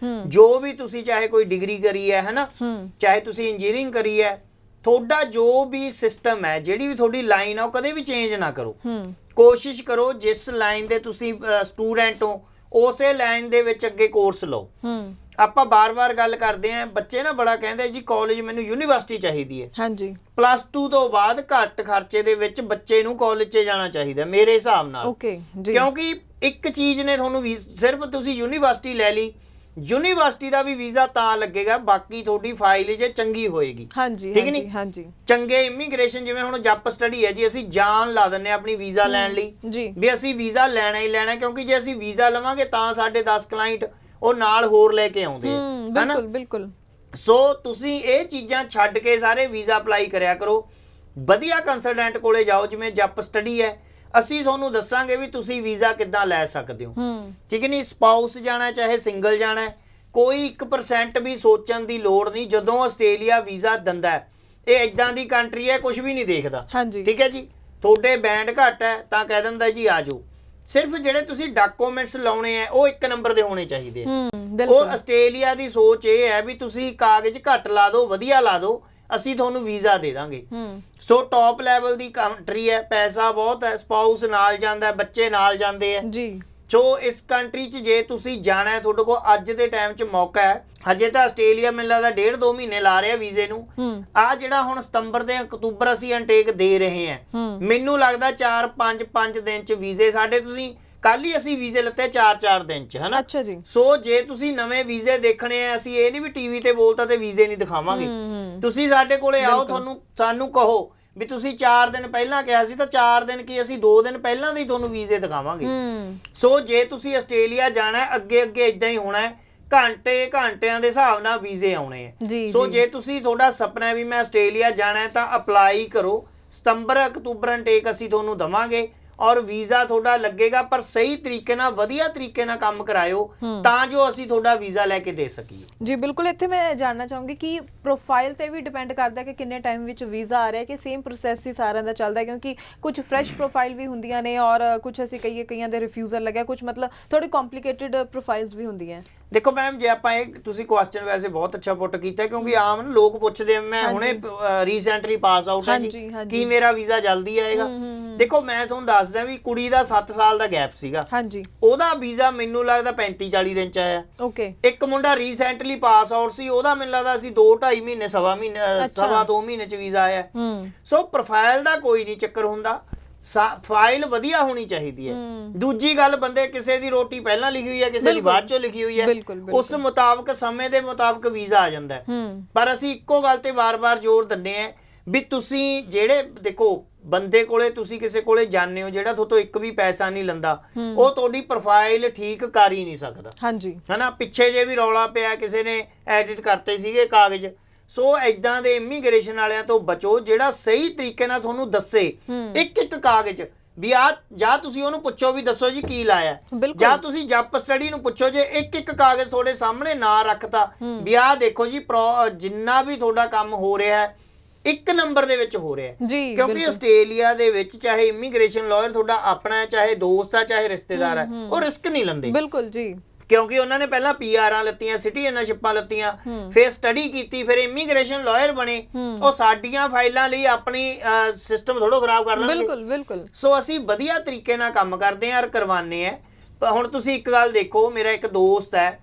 ਜੋ ਵੀ ਤੁਸੀਂ ਚਾਹੇ ਕੋਈ ਡਿਗਰੀ ਕਰੀ ਹੈ ਨਾ, ਚਾਹੇ ਤੁਸੀਂ ਇੰਜੀਨੀਅਰਿੰਗ ਕਰੀ ਹੈ, ਤੁਹਾਡਾ ਜੋ ਵੀ ਸਿਸਟਮ ਹੈ, ਜਿਹੜੀ ਵੀ ਤੁਹਾਡੀ ਲਾਈਨ ਆ, ਉਹ ਕਦੇ ਵੀ ਚੇਂਜ ਨਾ ਕਰੋ। ਕੋਸ਼ਿਸ਼ ਕਰੋ ਜਿਸ ਲਾਈਨ ਦੇ ਤੁਸੀਂ ਸਟੂਡੈਂਟ ਹੋ ਉਸੇ ਲਾਈਨ ਦੇ ਵਿੱਚ ਅੱਗੇ ਕੋਰਸ ਲਓ। ਆਪਾਂ ਬਾਰ-ਬਾਰ ਗੱਲ ਕਰਦੇ ਆਂ, ਬੱਚੇ ਨਾ ਬੜਾ ਕਹਿੰਦੇ ਜੀ ਕਾਲਜ ਮੈਨੂੰ ਯੂਨੀਵਰਸਿਟੀ ਚਾਹੀਦੀ ਹੈ। ਹਾਂਜੀ। +2 ਤੋਂ ਬਾਅਦ ਘੱਟ ਖਰਚੇ ਦੇ ਵਿੱਚ ਬੱਚੇ ਨੂੰ ਕਾਲਜ 'ਚ ਜਾਣਾ ਚਾਹੀਦਾ ਮੇਰੇ ਹਿਸਾਬ ਨਾਲ। ਓਕੇ ਜੀ। ਕਿਉਂਕਿ ਇੱਕ ਚੀਜ਼ ਨੇ ਤੁਹਾਨੂੰ ਸਿਰਫ ਤੁਸੀਂ ਯੂਨੀਵਰਸਿਟੀ ਲੈ ਲਈ, ਯੂਨੀਵਰਸਿਟੀ ਦਾ ਵੀ ਵੀਜ਼ਾ ਤਾਂ ਲੱਗੇਗਾ ਬਾਕੀ ਤੁਹਾਡੀ ਫਾਈਲ ਜੇ ਚੰਗੀ ਹੋਏਗੀ। ਹਾਂਜੀ, ਠੀਕ ਨਹੀਂ? ਹਾਂਜੀ। ਚੰਗੇ ਇਮੀਗ੍ਰੇਸ਼ਨ, ਜਿਵੇਂ ਹੁਣ ਜੱਪ ਸਟੱਡੀ ਹੈ ਜੀ, ਅਸੀਂ ਜਾਨ ਲਾ ਦਿੰਨੇ ਆਪਣੀ ਵੀਜ਼ਾ ਲੈਣ ਲਈ ਜੀ, ਵੀ ਅਸੀਂ ਵੀਜ਼ਾ ਲੈਣਾ ਹੀ ਲੈਣਾ, ਕਿਉਂਕਿ ਜੇ ਅਸੀਂ ਵੀਜ਼ਾ ਲਵਾਂਗੇ ਤਾਂ ਸਾਡੇ 10 ਕਲਾਇੰਟ ਉਹ ਨਾਲ ਹੋਰ ਲੈ ਕੇ ਆਉਂਦੇ ਆ। ਬਿਲਕੁਲ ਬਿਲਕੁਲ। ਸੋ ਤੁਸੀਂ ਇਹ ਚੀਜ਼ਾਂ ਛੱਡ ਕੇ ਸਾਰੇ ਵੀਜ਼ਾ ਅਪਲਾਈ ਕਰਿਆ ਕਰੋ। ਵਧੀਆ ਕੰਸਲਟੈਂਟ ਕੋਲੇ ਜਾਓ, ਜਿਵੇਂ ਜੱਪ ਸਟੱਡੀ ਹੈ, ਅਸੀਂ ਤੁਹਾਨੂੰ ਦੱਸਾਂਗੇ ਵੀ ਤੁਸੀਂ ਵੀਜ਼ਾ ਕਿੱਦਾਂ ਲੈ ਸਕਦੇ ਹੋ। ਠੀਕ ਹੈ ਨਹੀਂ? ਸਪਾਊਸ ਜਾਣਾ ਚਾਹੇ ਸਿੰਗਲ ਜਾਣਾ, ਕੋਈ 1% ਵੀ ਸੋਚਣ ਦੀ ਲੋੜ ਨਹੀਂ। ਜਦੋਂ ਆਸਟ੍ਰੇਲੀਆ ਵੀਜ਼ਾ ਦਿੰਦਾ ਹੈ, ਇਹ ਇਦਾਂ ਦੀ ਕੰਟਰੀ ਹੈ ਕੁਝ ਵੀ ਨਹੀਂ ਦੇਖਦਾ। ਠੀਕ ਹੈ ਜੀ? ਤੁਹਾਡੇ ਬੈਂਡ ਘੱਟ ਹੈ ਤਾਂ ਕਹਿ ਦਿੰਦਾ ਜੀ ਆ ਜਾਓ। ਸਿਰਫ ਜਿਹੜੇ ਤੁਸੀਂ ਡਾਕੂਮੈਂਟਸ ਲਾਉਣੇ ਆ ਉਹ 1 ਨੰਬਰ ਦੇ ਹੋਣੇ ਚਾਹੀਦੇ ਆ। ਉਹ ਆਸਟ੍ਰੇਲੀਆ ਦੀ ਸੋਚ ਇਹ ਹੈ ਵੀ ਤੁਸੀਂ ਕਾਗਜ਼ ਘੱਟ ਲਾ ਦਿਓ, ਵਧੀਆ ਲਾ ਦਿਓ, ਅਸੀਂ ਤੁਹਾਨੂੰ ਵੀਜ਼ਾ ਦੇ ਦਾਂਗੇ। ਸੋ ਟੌਪ ਲੈਵਲ ਦੀ ਕੰਟਰੀ ਹੈ, ਪੈਸਾ ਬਹੁਤ ਹੈ, ਸਪਾਊਸ ਨਾਲ ਜਾਂਦਾ, ਬੱਚੇ ਨਾਲ ਜਾਂਦੇ ਆ ਜੀ। ਸੋ ਇਸ ਕੰਟਰੀ 'ਚ ਜੇ ਤੁਸੀਂ ਜਾਣਾ ਹੈ, ਤੁਹਾਡੇ ਕੋਲ ਅੱਜ ਦੇ ਟਾਈਮ 'ਚ ਮੌਕਾ ਹੈ। ਹਜੇ ਤਾਂ ਆਸਟ੍ਰੇਲੀਆ ਮੈਨੂੰ ਲੱਗਦਾ 1.5-2 ਮਹੀਨੇ ਲਾ ਰਿਹਾ ਵੀਜ਼ੇ ਨੂੰ। ਆ ਜਿਹੜਾ ਹੁਣ ਸਤੰਬਰ ਤੇ ਅਕਤੂਬਰ ਅਸੀਂ ਇਨਟੇਕ ਦੇ ਰਹੇ ਹਾਂ, ਮੈਨੂੰ ਲੱਗਦਾ 4-5 ਦਿਨ 'ਚ ਵੀਜ਼ੇ ਸਾਡੇ, ਤੁਸੀਂ ਕੱਲ ਹੀ ਅਸੀਂ ਵੀਜ਼ੇ ਲੱਤੇ 4 ਦਿਨ 'ਚ, ਹਨਾ? ਅੱਛਾ ਜੀ। ਸੋ ਜੇ ਤੁਸੀਂ ਨਵੇਂ ਵੀਜ਼ੇ ਦੇਖਣੇ ਆ, ਅਸੀਂ ਇਹ ਨਹੀਂ ਵੀ ਟੀਵੀ ਤੇ ਬੋਲਤਾ ਤੇ ਵੀਜ਼ੇ ਨਹੀਂ ਦਿਖਾਵਾਂਗੇ। ਤੁਸੀਂ ਸਾਡੇ ਕੋਲੇ ਆਓ, ਸਾਨੂੰ ਕਹੋ ਵੀ ਤੁਸੀਂ 4 ਦਿਨ ਪਹਿਲਾਂ ਕਿਹਾ ਸੀ, ਤਾਂ 4 ਦਿਨ ਕੀ ਅਸੀਂ 2 ਦਿਨ ਪਹਿਲਾਂ ਦੇ ਹੀ ਤੁਹਾਨੂੰ ਵੀਜ਼ੇ ਦਿਖਾਵਾਂਗੇ। ਸੋ ਜੇ ਤੁਸੀਂ ਆਸਟ੍ਰੇਲੀਆ ਜਾਣਾ ਹੈ, ਅੱਗੇ ਇਦਾਂ ਹੀ ਹੋਣਾ ਹੈ, ਘੰਟਿਆਂ ਦੇ ਹਿਸਾਬ ਨਾਲ ਵੀਜ਼ੇ ਆਉਣੇ ਆ। ਸੋ ਜੇ ਤੁਸੀਂ, ਤੁਹਾਡਾ ਸੁਪਨਾ ਹੈ ਵੀ ਮੈਂ ਆਸਟ੍ਰੇਲੀਆ ਜਾਣਾ ਹੈ, ਤਾਂ ਅਪਲਾਈ ਕਰੋ। ਸਤੰਬਰ ਅਕਤੂਬਰ ਇਨਟੇਕ ਅਸੀਂ ਤੁਹਾਨੂੰ ਦਵਾਂਗੇ ਔਰ ਵੀਜ਼ਾ ਤੁਹਾਡਾ ਲੱਗੇਗਾ, ਪਰ ਸਹੀ ਤਰੀਕੇ ਨਾਲ, ਵਧੀਆ ਤਰੀਕੇ ਨਾਲ ਕੰਮ ਕਰਾਇਓ ਤਾਂ ਜੋ ਅਸੀਂ ਤੁਹਾਡਾ ਵੀਜ਼ਾ ਲੈ ਕੇ ਦੇ ਸਕੀਏ। ਜੀ ਬਿਲਕੁਲ। ਇੱਥੇ ਮੈਂ ਜਾਣਨਾ ਚਾਹੂੰਗੀ ਕਿ ਪ੍ਰੋਫਾਈਲ ਤੇ ਵੀ ਡਿਪੈਂਡ ਕਰਦਾ ਕਿ ਕਿੰਨੇ ਟਾਈਮ ਵਿੱਚ ਵੀਜ਼ਾ ਆ ਰਿਹਾ, ਕਿ ਸੇਮ ਪ੍ਰੋਸੈਸ ਹੀ ਸਾਰਿਆਂ ਦਾ ਚੱਲਦਾ, ਕਿਉਂਕਿ ਕੁਝ ਫਰੈਸ਼ ਪ੍ਰੋਫਾਈਲ ਵੀ ਹੁੰਦੀਆਂ ਨੇ ਔਰ ਕੁਝ ਅਸੀਂ ਕਈਆਂ ਦੇ ਰਿਫਿਊਜ਼ਲ ਲੱਗਿਆ, ਕੁਝ ਮਤਲਬ ਥੋੜੀ ਕੰਪਲਿਕੇਟਿਡ ਪ੍ਰੋਫਾਈਲਸ ਵੀ ਹੁੰਦੀਆਂ। ਦੇਖੋ ਮੈਮ, ਜੇ ਆਪਾਂ ਇਹ, ਤੁਸੀਂ ਕੁਐਸਚਨ ਵੈਸੇ ਬਹੁਤ ਅੱਛਾ ਪੁੱਟ ਕੀਤਾ, ਕਿਉਂਕਿ ਆਮ ਲੋਕ ਪੁੱਛਦੇ ਆ, ਮੈਂ ਹੁਣੇ ਰੀਸੈਂਟਲੀ ਪਾਸ ਆਊਟ ਹਾਂ ਜੀ, ਕੀ ਮੇਰਾ ਵੀਜ਼ਾ ਜਲਦੀ ਆਏਗਾ? ਦੇਖੋ ਮੈਂ ਤੁਹਾਨੂੰ ਦੱਸਦਾ ਵੀ ਕੁੜੀ ਦਾ 7 ਸਾਲ ਦਾ ਗੈਪ ਸੀਗਾ, ਉਹਦਾ ਵੀਜ਼ਾ ਮੈਨੂੰ ਲੱਗਦਾ 35-40 ਦਿਨ ਚ ਆਇਆ। ਓਕੇ। ਇੱਕ ਮੁੰਡਾ ਰੀਸੈਂਟਲੀ ਪਾਸ ਆਊਟ ਸੀ, ਉਹਦਾ ਮੈਨੂੰ ਲੱਗਦਾ ਸੀ 2-2.5 ਮਹੀਨੇ, ਸਵਾ 2 ਮਹੀਨੇ ਚ ਵੀਜ਼ਾ ਆਇਆ। ਸੋ ਪ੍ਰੋਫਾਈਲ ਦਾ ਕੋਈ ਨਹੀਂ ਚੱਕਰ ਹੁੰਦਾ, ਫਾਈਲ ਵਧੀਆ ਹੋਣੀ ਚਾਹੀਦੀ ਹੈ। ਦੂਜੀ ਗੱਲ, ਬੰਦੇ ਕਿਸੇ ਦੀ ਰੋਟੀ ਪਹਿਲਾਂ ਲਿਖੀ ਹੋਈ ਹੈ, ਕਿਸੇ ਦੀ ਬਾਅਦ ਚੋਂ ਲਿਖੀ ਹੋਈ ਹੈ, ਉਸ ਮੁਤਾਬਕ ਸਮੇਂ ਦੇ ਮੁਤਾਬਕ ਵੀਜ਼ਾ ਆ ਜਾਂਦਾ ਹੈ। ਪਰ ਅਸੀਂ ਇੱਕੋ ਗੱਲ ਤੇ ਵਾਰ-ਵਾਰ ਜ਼ੋਰ ਦਿੰਦੇ ਆ ਵੀ ਤੁਸੀਂ ਜਿਹੜੇ, ਦੇਖੋ ਬੰਦੇ ਕੋਲੇ ਤੁਸੀਂ ਕਿਸੇ ਕੋਲੇ ਜਾਂਦੇ ਹੋ ਜਿਹੜਾ ਤੁਹਾਤੋਂ ਇੱਕ ਵੀ ਪੈਸਾ ਨਹੀਂ ਲੈਂਦਾ, ਉਹ ਤੁਹਾਡੀ ਪ੍ਰੋਫਾਈਲ ਠੀਕ ਕਰ ਹੀ ਨਹੀਂ ਸਕਦਾ। ਹਨਾ? ਪਿੱਛੇ ਜੇ ਵੀ ਰੌਲਾ ਪਿਆ, ਕਿਸੇ ਨੇ ਐਡਿਟ ਕਰਤੇ ਸੀਗੇ ਕਾਗਜ਼। ਸੋ ਇਦਾਂ ਦੇ ਇਮੀਗ੍ਰੇਸ਼ਨ ਵਾਲਿਆਂ ਤੋਂ ਬਚੋ, ਜਿਹੜਾ ਸਹੀ ਤਰੀਕੇ ਨਾਲ ਤੁਹਾਨੂੰ ਦੱਸੇ ਇੱਕ ਕਾਗਜ਼ ਵੀ ਆ, ਜਾਂ ਤੁਸੀਂ ਉਹਨੂੰ ਪੁੱਛੋ ਵੀ ਦੱਸੋ ਜੀ ਕੀ ਲਾਇਆ, ਜਾਂ ਤੁਸੀਂ ਜੱਪ ਸਟੱਡੀ ਨੂੰ ਪੁੱਛੋ ਜੇ ਇੱਕ ਕਾਗਜ਼ ਤੁਹਾਡੇ ਸਾਹਮਣੇ ਨਾ ਰੱਖਤਾ ਵੀ ਆਹ ਦੇਖੋ ਜੀ, ਜਿੰਨਾ ਵੀ ਤੁਹਾਡਾ ਕੰਮ ਹੋ ਰਿਹਾ ਹੈ 1 ਨੰਬਰ ਦੇ ਵਿੱਚ ਹੋ ਰਿਹਾ ਹੈ। ਕਿਉਂਕਿ ਆਸਟ੍ਰੇਲੀਆ ਦੇ ਵਿੱਚ ਚਾਹੇ ਇਮੀਗ੍ਰੇਸ਼ਨ ਲਾਇਰ ਤੁਹਾਡਾ ਆਪਣਾ ਹੈ, ਚਾਹੇ ਦੋਸਤ ਹੈ, ਚਾਹੇ ਰਿਸ਼ਤੇਦਾਰ ਹੈ, ਉਹ ਰਿਸਕ ਨਹੀਂ ਲੈਂਦੇ। ਬਿਲਕੁਲ ਜੀ। ਕਿਉਂਕਿ ਉਹਨਾਂ ਨੇ ਪਹਿਲਾਂ ਪੀਆਰਾਂ ਲੱਤੀਆਂ, ਸਿਟੀਜ਼ਨਸ਼ਿਪਾਂ ਲੱਤੀਆਂ, ਫਿਰ ਸਟੱਡੀ ਕੀਤੀ, ਫਿਰ ਇਮੀਗ੍ਰੇਸ਼ਨ ਲਾਇਰ ਬਣੇ। ਉਹ ਸਾਡੀਆਂ ਫਾਈਲਾਂ ਲਈ ਆਪਣੀ ਸਿਸਟਮ ਥੋੜ੍ਹਾ ਖਰਾਬ ਕਰ ਲੈਣਗੇ। ਬਿਲਕੁਲ ਬਿਲਕੁਲ। ਸੋ ਅਸੀਂ ਵਧੀਆ ਤਰੀਕੇ ਨਾਲ ਕੰਮ ਕਰਦੇ ਹਾਂ ਔਰ ਕਰਵਾਉਂਦੇ ਹਾਂ। ਹੁਣ ਤੁਸੀਂ ਇੱਕ ਗੱਲ ਦੇਖੋ, ਮੇਰਾ ਇੱਕ ਦੋਸਤ ਹੈ,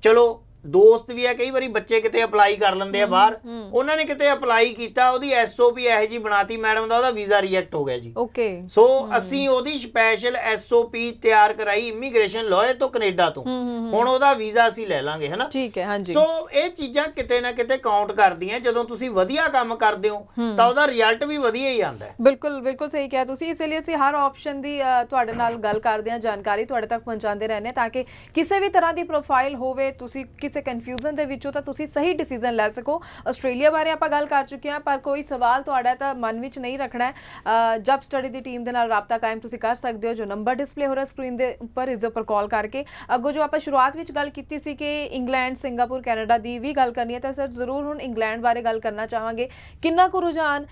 ਚਲੋ ਦੋਸਤ ਵੀ ਆ, ਕਈ ਵਾਰੀ ਬੱਚੇ ਕਿਤੇ ਅਪਲਾਈ ਕਰ ਲੈਂਦੇ ਆ ਬਾਹਰ, ਉਹਨਾਂ ਨੇ ਕਿਤੇ ਅਪਲਾਈ ਕੀਤਾ, ਉਹਦੀ ਐਸਓਪੀ ਇਹੋ ਜੀ ਬਣਾਤੀ ਮੈਡਮ ਦਾ, ਉਹਦਾ ਵੀਜ਼ਾ ਰਿਜੈਕਟ ਹੋ ਗਿਆ ਜੀ। ਓਕੇ। ਸੋ ਅਸੀਂ ਉਹਦੀ ਸਪੈਸ਼ਲ ਐਸਓਪੀ ਤਿਆਰ ਕਰਾਈ ਇਮੀਗ੍ਰੇਸ਼ਨ ਲਾਇਰ ਤੋਂ, ਕੈਨੇਡਾ ਤੋਂ, ਹੁਣ ਉਹਦਾ ਵੀਜ਼ਾ ਅਸੀਂ ਲੈ ਲਾਂਗੇ, ਹਨਾ। ਠੀਕ ਹੈ, ਹਾਂਜੀ। ਸੋ ਇਹ ਚੀਜ਼ਾਂ ਕਿਤੇ ਨਾ ਕਿਤੇ ਕਾਊਂਟ ਕਰਦੀਆਂ। ਜਦੋਂ ਤੁਸੀਂ ਵਧੀਆ ਕੰਮ ਕਰਦੇ ਹੋ ਤਾਂ ਉਹਦਾ ਰਿਜ਼ਲਟ ਵੀ ਵਧੀਆ ਹੀ ਆਉਂਦਾ ਹੈ। ਬਿਲਕੁਲ ਬਿਲਕੁਲ ਸਹੀ ਕਿਹਾ ਤੁਸੀਂ। ਇਸ ਲਈ ਅਸੀਂ ਹਰ ਆਪਸ਼ਨ ਦੀ ਤੁਹਾਡੇ ਨਾਲ ਗੱਲ ਕਰਦੇ ਹਾਂ, ਜਾਣਕਾਰੀ ਤੁਹਾਡੇ ਤੱਕ ਪਹੁੰਚਾਉਂਦੇ ਰਹਿੰਦੇ ਹਾਂ, ਤਾਂ ਕਿ ਕਿਸੇ ਵੀ ਤਰ੍ਹਾਂ ਦੀ ਪ੍ਰੋਫਾਈਲ ਹੋਵੇ, ਤੁਸੀਂ ਕਿਸੇ ਕਨਫਿਊਜ਼ਨ ਦੇ ਵਿੱਚੋਂ ਤਾਂ ਤੁਸੀਂ ਸਹੀ ਡਿਸੀਜਨ ਲੈ ਸਕੋ। ਆਸਟ੍ਰੇਲੀਆ ਬਾਰੇ ਆਪਾਂ ਗੱਲ ਕਰ ਚੁੱਕੇ ਹਾਂ, ਪਰ ਕੋਈ ਸਵਾਲ ਤੁਹਾਡਾ ਤਾਂ ਮਨ ਵਿੱਚ ਨਹੀਂ ਰੱਖਣਾ ਹੈ। ਜਬ ਸਟੱਡੀ ਦੀ ਟੀਮ ਦੇ ਨਾਲ ਰਾਬਤਾ ਕਾਇਮ ਤੁਸੀਂ ਕਰ ਸਕਦੇ ਹੋ। ਜੋ ਨੰਬਰ ਡਿਸਪਲੇ ਹੋ ਰਿਹਾ ਸਕਰੀਨ ਦੇ ਉੱਪਰ, ਇਸ ਦੇ ਉੱਪਰ ਕਾਲ ਕਰਕੇ। ਅੱਗੋਂ ਜੋ ਆਪਾਂ ਸ਼ੁਰੂਆਤ ਵਿੱਚ ਗੱਲ ਕੀਤੀ ਸੀ ਕਿ ਇੰਗਲੈਂਡ, ਸਿੰਗਾਪੁਰ, ਕੈਨੇਡਾ ਦੀ ਵੀ ਗੱਲ ਕਰਨੀ ਹੈ, ਤਾਂ ਸਰ ਜ਼ਰੂਰ ਹੁਣ ਇੰਗਲੈਂਡ ਬਾਰੇ ਗੱਲ ਕਰਨਾ ਚਾਹਾਂਗੇ। ਕਿੰਨਾ ਕੁ ਰੁਝਾਨ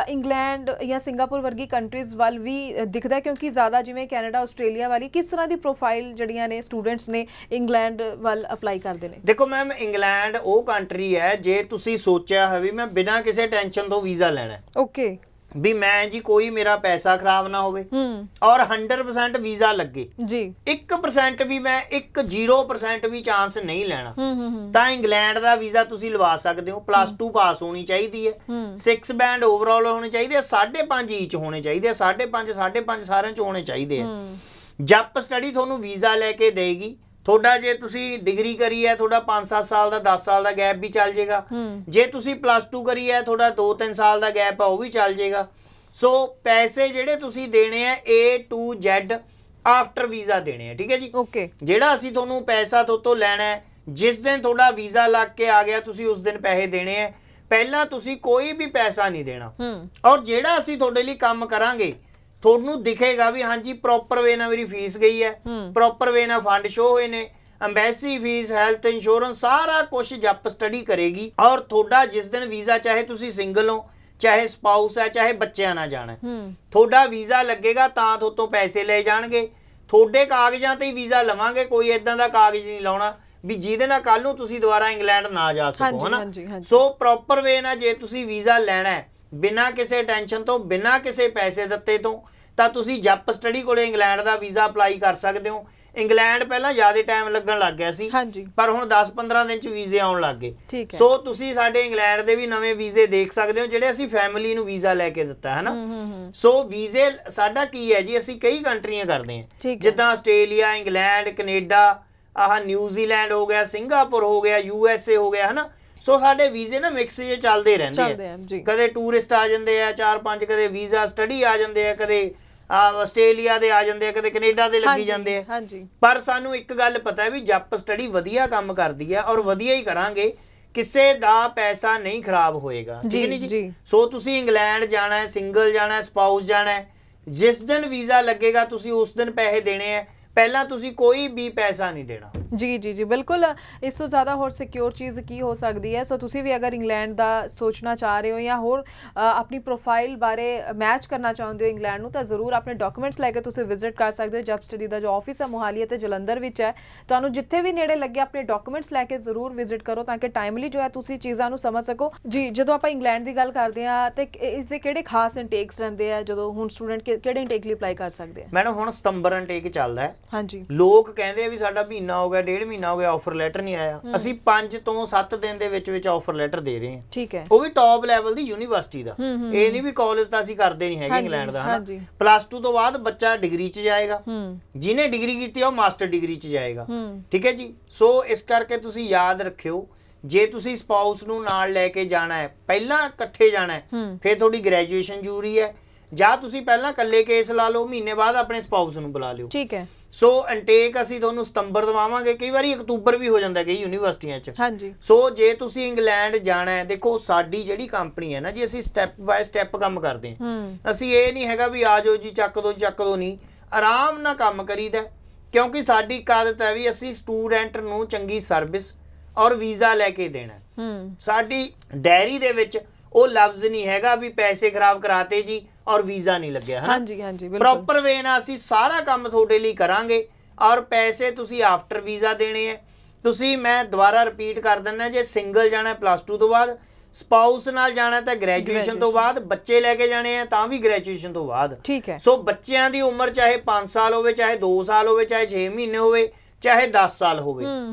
ਇੰਗਲੈਂਡ ਜਾਂ ਸਿੰਗਾਪੁਰ ਵਰਗੀ ਕੰਟਰੀਜ਼ ਵੱਲ ਵੀ ਦਿਖਦਾ, ਕਿਉਂਕਿ ਜ਼ਿਆਦਾ ਜਿਵੇਂ ਕੈਨੇਡਾ, ਆਸਟ੍ਰੇਲੀਆ ਵਾਲੀ ਕਿਸ ਤਰ੍ਹਾਂ ਦੀ ਪ੍ਰੋਫਾਈਲ ਜਿਹੜੀਆਂ ਨੇ ਸਟੂਡੈਂਟਸ ਨੇ ਇੰਗਲੈਂਡ ਵੱਲ ਅਪਲਾਈ ਕਰਦੇ ਨੇ? ਦੇਖੋ ਮੈਮ, ਇੰਗਲੈਂਡ ਉਹ ਕੰਟਰੀ ਹੈ, ਜੇ ਤੁਸੀਂ ਸੋਚਿਆ ਹੋਵੇ ਮੈਂ ਬਿਨਾਂ ਕਿਸੇ ਟੈਨਸ਼ਨ ਤੋਂ ਵੀਜ਼ਾ ਲੈਣਾ, ਓਕੇ, ਵੀ ਮੈਂ ਜੀ ਕੋਈ ਮੇਰਾ ਪੈਸਾ ਖਰਾਬ ਨਾ ਹੋਵੇ ਔਰ 100% ਵੀਜ਼ਾ ਲੱਗੇ ਜੀ, 1% ਵੀ ਮੈਂ 0% ਵੀ ਚਾਂਸ ਨਹੀਂ ਲੈਣਾ, ਤਾਂ ਇੰਗਲੈਂਡ ਦਾ ਵੀਜ਼ਾ ਤੁਸੀਂ ਲਵਾ ਸਕਦੇ ਹੋ। +2 ਪਾਸ ਹੋਣੀ ਚਾਹੀਦੀ ਹੈ, 6 ਬੈਂਡ ਓਵਰਆਲ ਹੋਣੇ ਚਾਹੀਦੇ ਆ, 5.5 ਈਚ ਹੋਣੇ ਚਾਹੀਦੇ ਆ, 5.5 ਸਾਰਿਆਂ ਚ ਹੋਣੇ ਚਾਹੀਦੇ ਆ। ਜਪ ਸਟੱਡੀ ਤੁਹਾਨੂੰ ਵੀਜ਼ਾ ਲੈ ਕੇ ਦੇਗੀ। ਤੁਹਾਡਾ ਜੇ ਤੁਸੀਂ ਡਿਗਰੀ ਕਰੀ ਹੈ, ਤੁਹਾਡਾ 5-7 ਸਾਲ ਦਾ 10 ਸਾਲ ਦਾ ਗੈਪ ਵੀ ਚੱਲ ਜਾਏਗਾ। ਜੇ ਤੁਸੀਂ +2 ਕਰੀ ਹੈ, ਤੁਹਾਡਾ 2-3 ਸਾਲ ਦਾ ਗੈਪ ਆ, ਉਹ ਵੀ ਚੱਲ ਜਾਏਗਾ। ਸੋ ਪੈਸੇ ਜਿਹੜੇ ਤੁਸੀਂ ਦੇਣੇ ਆ A to Z after visa ਦੇਣੇ ਆ, ਠੀਕ ਹੈ ਜੀ। ਓਕੇ। ਜਿਹੜਾ ਅਸੀਂ ਤੁਹਾਨੂੰ ਪੈਸਾ ਤੋਂ ਲੈਣਾ ਹੈ, ਜਿਸ ਦਿਨ ਤੁਹਾਡਾ ਵੀਜ਼ਾ ਲੱਗ ਕੇ ਆ ਗਿਆ, ਤੁਸੀਂ ਉਸ ਦਿਨ ਪੈਸੇ ਦੇਣੇ ਆ। ਪਹਿਲਾਂ ਤੁਸੀਂ ਕੋਈ ਵੀ ਪੈਸਾ ਨਹੀਂ ਦੇਣਾ। ਔਰ ਜਿਹੜਾ ਅਸੀਂ ਤੁਹਾਡੇ ਲਈ ਕੰਮ ਕਰਾਂਗੇ, ਤੁਹਾਨੂੰ ਦਿਖੇਗਾ ਵੀ ਹਾਂਜੀ ਪ੍ਰੋਪਰ ਵੇ ਨਾਲ ਮੇਰੀ ਫੀਸ ਗਈ ਹੈ, ਪ੍ਰੋਪਰ ਵੇ ਨਾਲ ਫੰਡ ਸ਼ੋ ਹੋਏ ਨੇ, ਐਮਬੈਸੀ ਫੀਸ, ਹੈਲਥ ਇੰਸ਼ੋਰੈਂਸ, ਸਾਰਾ ਕੁਝ ਜਪ ਸਟੱਡੀ ਕਰੇਗੀ। ਔਰ ਤੁਹਾਡਾ ਜਿਸ ਦਿਨ ਵੀਜ਼ਾ, ਚਾਹੇ ਤੁਸੀਂ ਸਿੰਗਲ ਹੋ, ਚਾਹੇ ਸਪਾਊਸ ਹੈ, ਚਾਹੇ ਬੱਚਿਆਂ ਨਾਲ ਜਾਣਾ, ਤੁਹਾਡਾ ਵੀਜ਼ਾ ਲੱਗੇਗਾ ਤਾਂ ਤੁਹਾਤੋਂ ਪੈਸੇ ਲਏ ਜਾਣਗੇ। ਤੁਹਾਡੇ ਕਾਗਜ਼ਾਂ ਤੇ ਹੀ ਵੀਜ਼ਾ ਲਵਾਂਗੇ, ਕੋਈ ਇਦਾਂ ਦਾ ਕਾਗਜ਼ ਨਹੀਂ ਲਾਉਣਾ ਵੀ ਜਿਹਦੇ ਨਾਲ ਕੱਲ ਨੂੰ ਤੁਸੀਂ ਦੁਬਾਰਾ ਇੰਗਲੈਂਡ ਨਾ ਜਾ ਸਕੋ, ਹਨਾ। ਸੋ ਪ੍ਰੋਪਰ ਵੇ ਨਾਲ ਜੇ ਤੁਸੀਂ ਵੀਜ਼ਾ ਲੈਣਾ ਹੈ, ਬਿਨਾਂ ਕਿਸੇ ਟੈਨਸ਼ਨ ਤੋਂ, ਬਿਨਾਂ ਕਿਸੇ ਪੈਸੇ ਦਿੱਤੇ ਤੋਂ, ਤਾਂ ਤੁਸੀਂ ਜਪ ਸਟੱਡੀ ਕੋਲੇ ਇੰਗਲੈਂਡ ਦਾ ਵੀਜ਼ਾ ਅਪਲਾਈ ਕਰ ਸਕਦੇ ਹੋ। ਇੰਗਲੈਂਡ ਪਹਿਲਾਂ ਜ਼ਿਆਦਾ ਟਾਈਮ ਲੱਗਣ ਲੱਗ ਗਿਆ ਸੀ, ਪਰ ਹੁਣ 10-15 ਦਿਨ ਚ ਵੀਜ਼ੇ ਆਉਣ ਲੱਗ ਗਏ। ਸੋ ਤੁਸੀਂ ਸਾਡੇ ਇੰਗਲੈਂਡ ਦੇ ਵੀ ਨਵੇਂ ਵੀਜ਼ੇ ਦੇਖ ਸਕਦੇ ਹੋ, ਜਿਹੜੇ ਅਸੀਂ ਫੈਮਿਲੀ ਨੂੰ ਵੀਜ਼ਾ ਲੈ ਕੇ ਦਿੱਤਾ ਹੈ ਨਾ। ਸੋ ਵੀਜ਼ੇ ਸਾਡਾ ਕੀ ਹੈ ਜੀ, ਅਸੀਂ ਕਈ ਕੰਟਰੀਆਂ ਕਰਦੇ ਹਾਂ, ਜਿੱਦਾਂ ਆਸਟ੍ਰੇਲੀਆ, ਇੰਗਲੈਂਡ, ਕੈਨੇਡਾ, ਆਹ ਨਿਊਜ਼ੀਲੈਂਡ ਹੋ ਗਿਆ, ਸਿੰਗਾਪੁਰ ਹੋ ਗਿਆ, USA ਹੋ ਗਿਆ, ਹਨਾ। ਸੋ ਸਾਡੇ ਵੀਜ਼ੇ ਨਾ ਮਿਕਸ ਜੇ ਚੱਲਦੇ ਰਹਿੰਦੇ ਆ, ਕਦੇ ਟੂਰਿਸਟ ਆ ਜਾਂਦੇ ਆ 4-5, ਕਦੇ ਵੀਜ਼ਾ ਸਟੱਡੀ ਆ ਜਾਂਦੇ ਆ, ਕਦੇ ਆਸਟ੍ਰੇਲੀਆ ਦੇ ਆ ਜਾਂਦੇ ਆ, ਕਦੇ ਕੈਨੇਡਾ ਦੇ ਲੱਗੀ ਜਾਂਦੇ ਆ। ਪਰ ਸਾਨੂੰ ਇੱਕ ਗੱਲ ਪਤਾ ਹੈ ਵੀ ਜਪ ਸਟੱਡੀ ਵਧੀਆ ਕੰਮ ਕਰਦੀ ਹੈ, ਔਰ ਵਧੀਆ ਹੀ ਕਰਾਂਗੇ, ਕਿਸੇ ਦਾ ਪੈਸਾ ਨਹੀਂ ਖਰਾਬ ਹੋਏਗਾ, ਠੀਕ ਨਹੀਂ ਜੀ। ਸੋ ਤੁਸੀਂ ਇੰਗਲੈਂਡ ਜਾਣਾ ਹੈ, ਸਿੰਗਲ ਜਾਣਾ ਹੈ, ਸਪਾਊਸ ਜਾਣਾ ਹੈ, ਜਿਸ ਦਿਨ ਵੀਜ਼ਾ ਲੱਗੇਗਾ ਤੁਸੀਂ ਉਸ ਦਿਨ ਪੈਸੇ ਦੇਣੇ ਆ, ਪਹਿਲਾਂ ਤੁਸੀਂ ਕੋਈ ਵੀ ਪੈਸਾ ਨਹੀਂ ਦੇਣਾ। ਜੀ ਜੀ ਜੀ ਬਿਲਕੁਲ। ਇਸ ਤੋਂ ਜ਼ਿਆਦਾ ਹੋਰ ਸਿਕਿਉਰ ਚੀਜ਼ ਕੀ ਹੋ ਸਕਦੀ ਹੈ। ਸੋ ਤੁਸੀਂ ਵੀ ਅਗਰ ਇੰਗਲੈਂਡ ਦਾ ਸੋਚਣਾ ਚਾਹ ਰਹੇ ਹੋ ਜਾਂ ਹੋਰ ਆਪਣੀ ਪ੍ਰੋਫਾਈਲ ਬਾਰੇ ਮੈਚ ਕਰਨਾ ਚਾਹੁੰਦੇ ਹੋ ਇੰਗਲੈਂਡ ਨੂੰ, ਤਾਂ ਜ਼ਰੂਰ ਆਪਣੇ ਡਾਕੂਮੈਂਟਸ ਲੈ ਕੇ ਤੁਸੀਂ ਵਿਜ਼ਿਟ ਕਰ ਸਕਦੇ ਹੋ। ਜਬ ਸਟੱਡੀ ਦਾ ਜੋ ਆਫਿਸ ਹੈ ਮੋਹਾਲੀ ਅਤੇ ਜਲੰਧਰ ਵਿੱਚ ਹੈ, ਤੁਹਾਨੂੰ ਜਿੱਥੇ ਵੀ ਨੇੜੇ ਲੱਗੇ ਆਪਣੇ ਡਾਕੂਮੈਂਟਸ ਲੈ ਕੇ ਜ਼ਰੂਰ ਵਿਜ਼ਿਟ ਕਰੋ, ਤਾਂ ਕਿ ਟਾਈਮਲੀ ਜੋ ਹੈ ਤੁਸੀਂ ਚੀਜ਼ਾਂ ਨੂੰ ਸਮਝ ਸਕੋ। ਜੀ, ਜਦੋਂ ਆਪਾਂ ਇੰਗਲੈਂਡ ਦੀ ਗੱਲ ਕਰਦੇ ਹਾਂ ਤੇ ਇਸ ਦੇ ਕਿਹੜੇ ਖਾਸ ਇਨਟੇਕਸ ਰਹਿੰਦੇ ਆ, ਜਦੋਂ ਹੁਣ ਸਟੂਡੈਂਟ ਕਿਹੜੇ ਇਨਟੇਕ ਲਈ ਅਪਲਾਈ ਕਰ ਸਕਦੇ ਆ? ਮੈਡਮ ਹੁਣ ਸਤੰਬਰ ਇਨਟੇਕ ਚੱਲਦਾ ਹੈ। ਹਾਂਜੀ, ਲੋਕ ਕਹਿੰਦੇ ਆ ਵੀ ਸਾਡਾ ਮਹੀਨਾ ਹੋ ਗਿਆ, 1.5 ਮਹੀਨਾ ਹੋ ਗਿਆ, ਆਫਰ ਲੈਟਰ ਨਹੀਂ ਆਇਆ। ਅਸੀਂ 5 ਤੋਂ 7 ਦਿਨ ਦੇ ਵਿੱਚ ਆਫਰ ਲੈਟਰ ਦੇ ਰਹੇ ਹਾਂ, ਠੀਕ ਹੈ, ਉਹ ਵੀ ਟੌਪ ਲੈਵਲ ਦੀ ਯੂਨੀਵਰਸਿਟੀ ਦਾ। ਇਹ ਨਹੀਂ ਵੀ ਕਾਲਜ ਤਾਂ ਅਸੀਂ ਕਰਦੇ ਨਹੀਂ ਹੈਗੇ ਇੰਗਲੈਂਡ ਦਾ, ਹਨਾ। +2 ਤੋਂ ਬਾਅਦ ਬੱਚਾ ਡਿਗਰੀ 'ਚ ਜਾਏਗਾ, ਜਿਹਨੇ ਡਿਗਰੀ ਕੀਤੀ ਉਹ ਮਾਸਟਰ ਡਿਗਰੀ 'ਚ ਜਾਏਗਾ, ਠੀਕ ਹੈ ਜੀ। ਸੋ ਇਸ ਕਰਕੇ ਤੁਸੀਂ ਯਾਦ ਰੱਖਿਓ, ਜੇ ਤੁਸੀਂ ਸਪਾਊਸ ਨੂੰ ਨਾਲ ਲੈ ਕੇ ਜਾਣਾ ਹੈ, ਪਹਿਲਾਂ ਇਕੱਠੇ ਜਾਣਾ ਹੈ, ਫਿਰ ਤੁਹਾਡੀ ਗ੍ਰੈਜੂਏਸ਼ਨ ਜ਼ਰੂਰੀ ਹੈ, ਜਾਂ ਤੁਸੀਂ ਪਹਿਲਾਂ ਇਕੱਲੇ ਕੇਸ ਲਾ ਲਓ, ਮਹੀਨੇ ਬਾਅਦ ਆਪਣੇ ਸਪਾਊਸ ਨੂੰ ਬੁਲਾ ਲਿਓ, ਠੀਕ ਹੈ। ਸੋ ਇਨਟੇਕ ਅਸੀਂ ਤੁਹਾਨੂੰ ਸਤੰਬਰ ਦਵਾਵਾਂਗੇ, ਕਈ ਵਾਰੀ ਅਕਤੂਬਰ ਵੀ ਹੋ ਜਾਂਦਾ ਕਈ ਯੂਨੀਵਰਸਿਟੀਆਂ 'ਚ। ਹਾਂਜੀ। ਸੋ ਜੇ ਤੁਸੀਂ ਇੰਗਲੈਂਡ ਜਾਣਾ ਹੈ, ਦੇਖੋ ਸਾਡੀ ਜਿਹੜੀ ਕੰਪਨੀ ਹੈ ਨਾ ਜੀ, ਅਸੀਂ ਸਟੈਪ ਬਾਏ ਸਟੈਪ ਕੰਮ ਕਰਦੇ ਹਾਂ। ਅਸੀਂ ਇਹ ਨਹੀਂ ਹੈਗਾ ਵੀ ਆ ਜਾਓ ਜੀ ਚੱਕ ਦੋ ਨਹੀਂ, ਆਰਾਮ ਨਾਲ ਕੰਮ ਕਰੀਦਾ, ਕਿਉਂਕਿ ਸਾਡੀ ਇੱਕ ਆਦਤ ਹੈ ਵੀ ਅਸੀਂ ਸਟੂਡੈਂਟ ਨੂੰ ਚੰਗੀ ਸਰਵਿਸ ਔਰ ਵੀਜ਼ਾ ਲੈ ਕੇ ਦੇਣਾ। ਸਾਡੀ ਡਾਇਰੀ ਦੇ ਵਿੱਚ ਉਹ ਲਫ਼ਜ਼ ਨਹੀਂ ਹੈਗਾ ਵੀ ਪੈਸੇ ਖਰਾਬ ਕਰਾਤੇ ਜੀ ਔਰ ਵੀਜ਼ਾ ਨਹੀਂ ਲੱਗਿਆ, ਹੈ ਨਾ। ਹਾਂਜੀ ਹਾਂਜੀ, ਪ੍ਰੋਪਰ ਵੇ ਨਾਲ ਅਸੀਂ ਸਾਰਾ ਕੰਮ ਤੁਹਾਡੇ ਲਈ ਕਰਾਂਗੇ, ਔਰ ਪੈਸੇ ਤੁਸੀਂ ਆਫਟਰ ਵੀਜ਼ਾ ਦੇਣੇ ਆ। ਤੁਸੀਂ, ਮੈਂ ਦੁਬਾਰਾ ਰਿਪੀਟ ਕਰ ਦਿੰਦਾ, ਜੇ ਸਿੰਗਲ ਜਾਣਾ +2 ਤੋਂ ਬਾਅਦ, ਸਪਾਊਸ ਨਾਲ ਜਾਣਾ ਤਾਂ ਗ੍ਰੈਜੂਏਸ਼ਨ ਤੋਂ ਬਾਅਦ, ਬੱਚੇ ਲੈ ਕੇ ਜਾਣੇ ਆ ਤਾਂ ਵੀ ਗ੍ਰੈਜੂਏਸ਼ਨ ਤੋਂ ਬਾਅਦ, ਠੀਕ ਹੈ। ਸੋ ਬੱਚਿਆਂ ਦੀ ਉਮਰ ਚਾਹੇ 5 ਸਾਲ ਹੋਵੇ, ਚਾਹੇ 2 ਸਾਲ ਹੋਵੇ, ਚਾਹੇ 6 ਮਹੀਨੇ ਹੋਵੇ, ਚਾਹੇ 10 ਸਾਲ ਹੋਵੇ,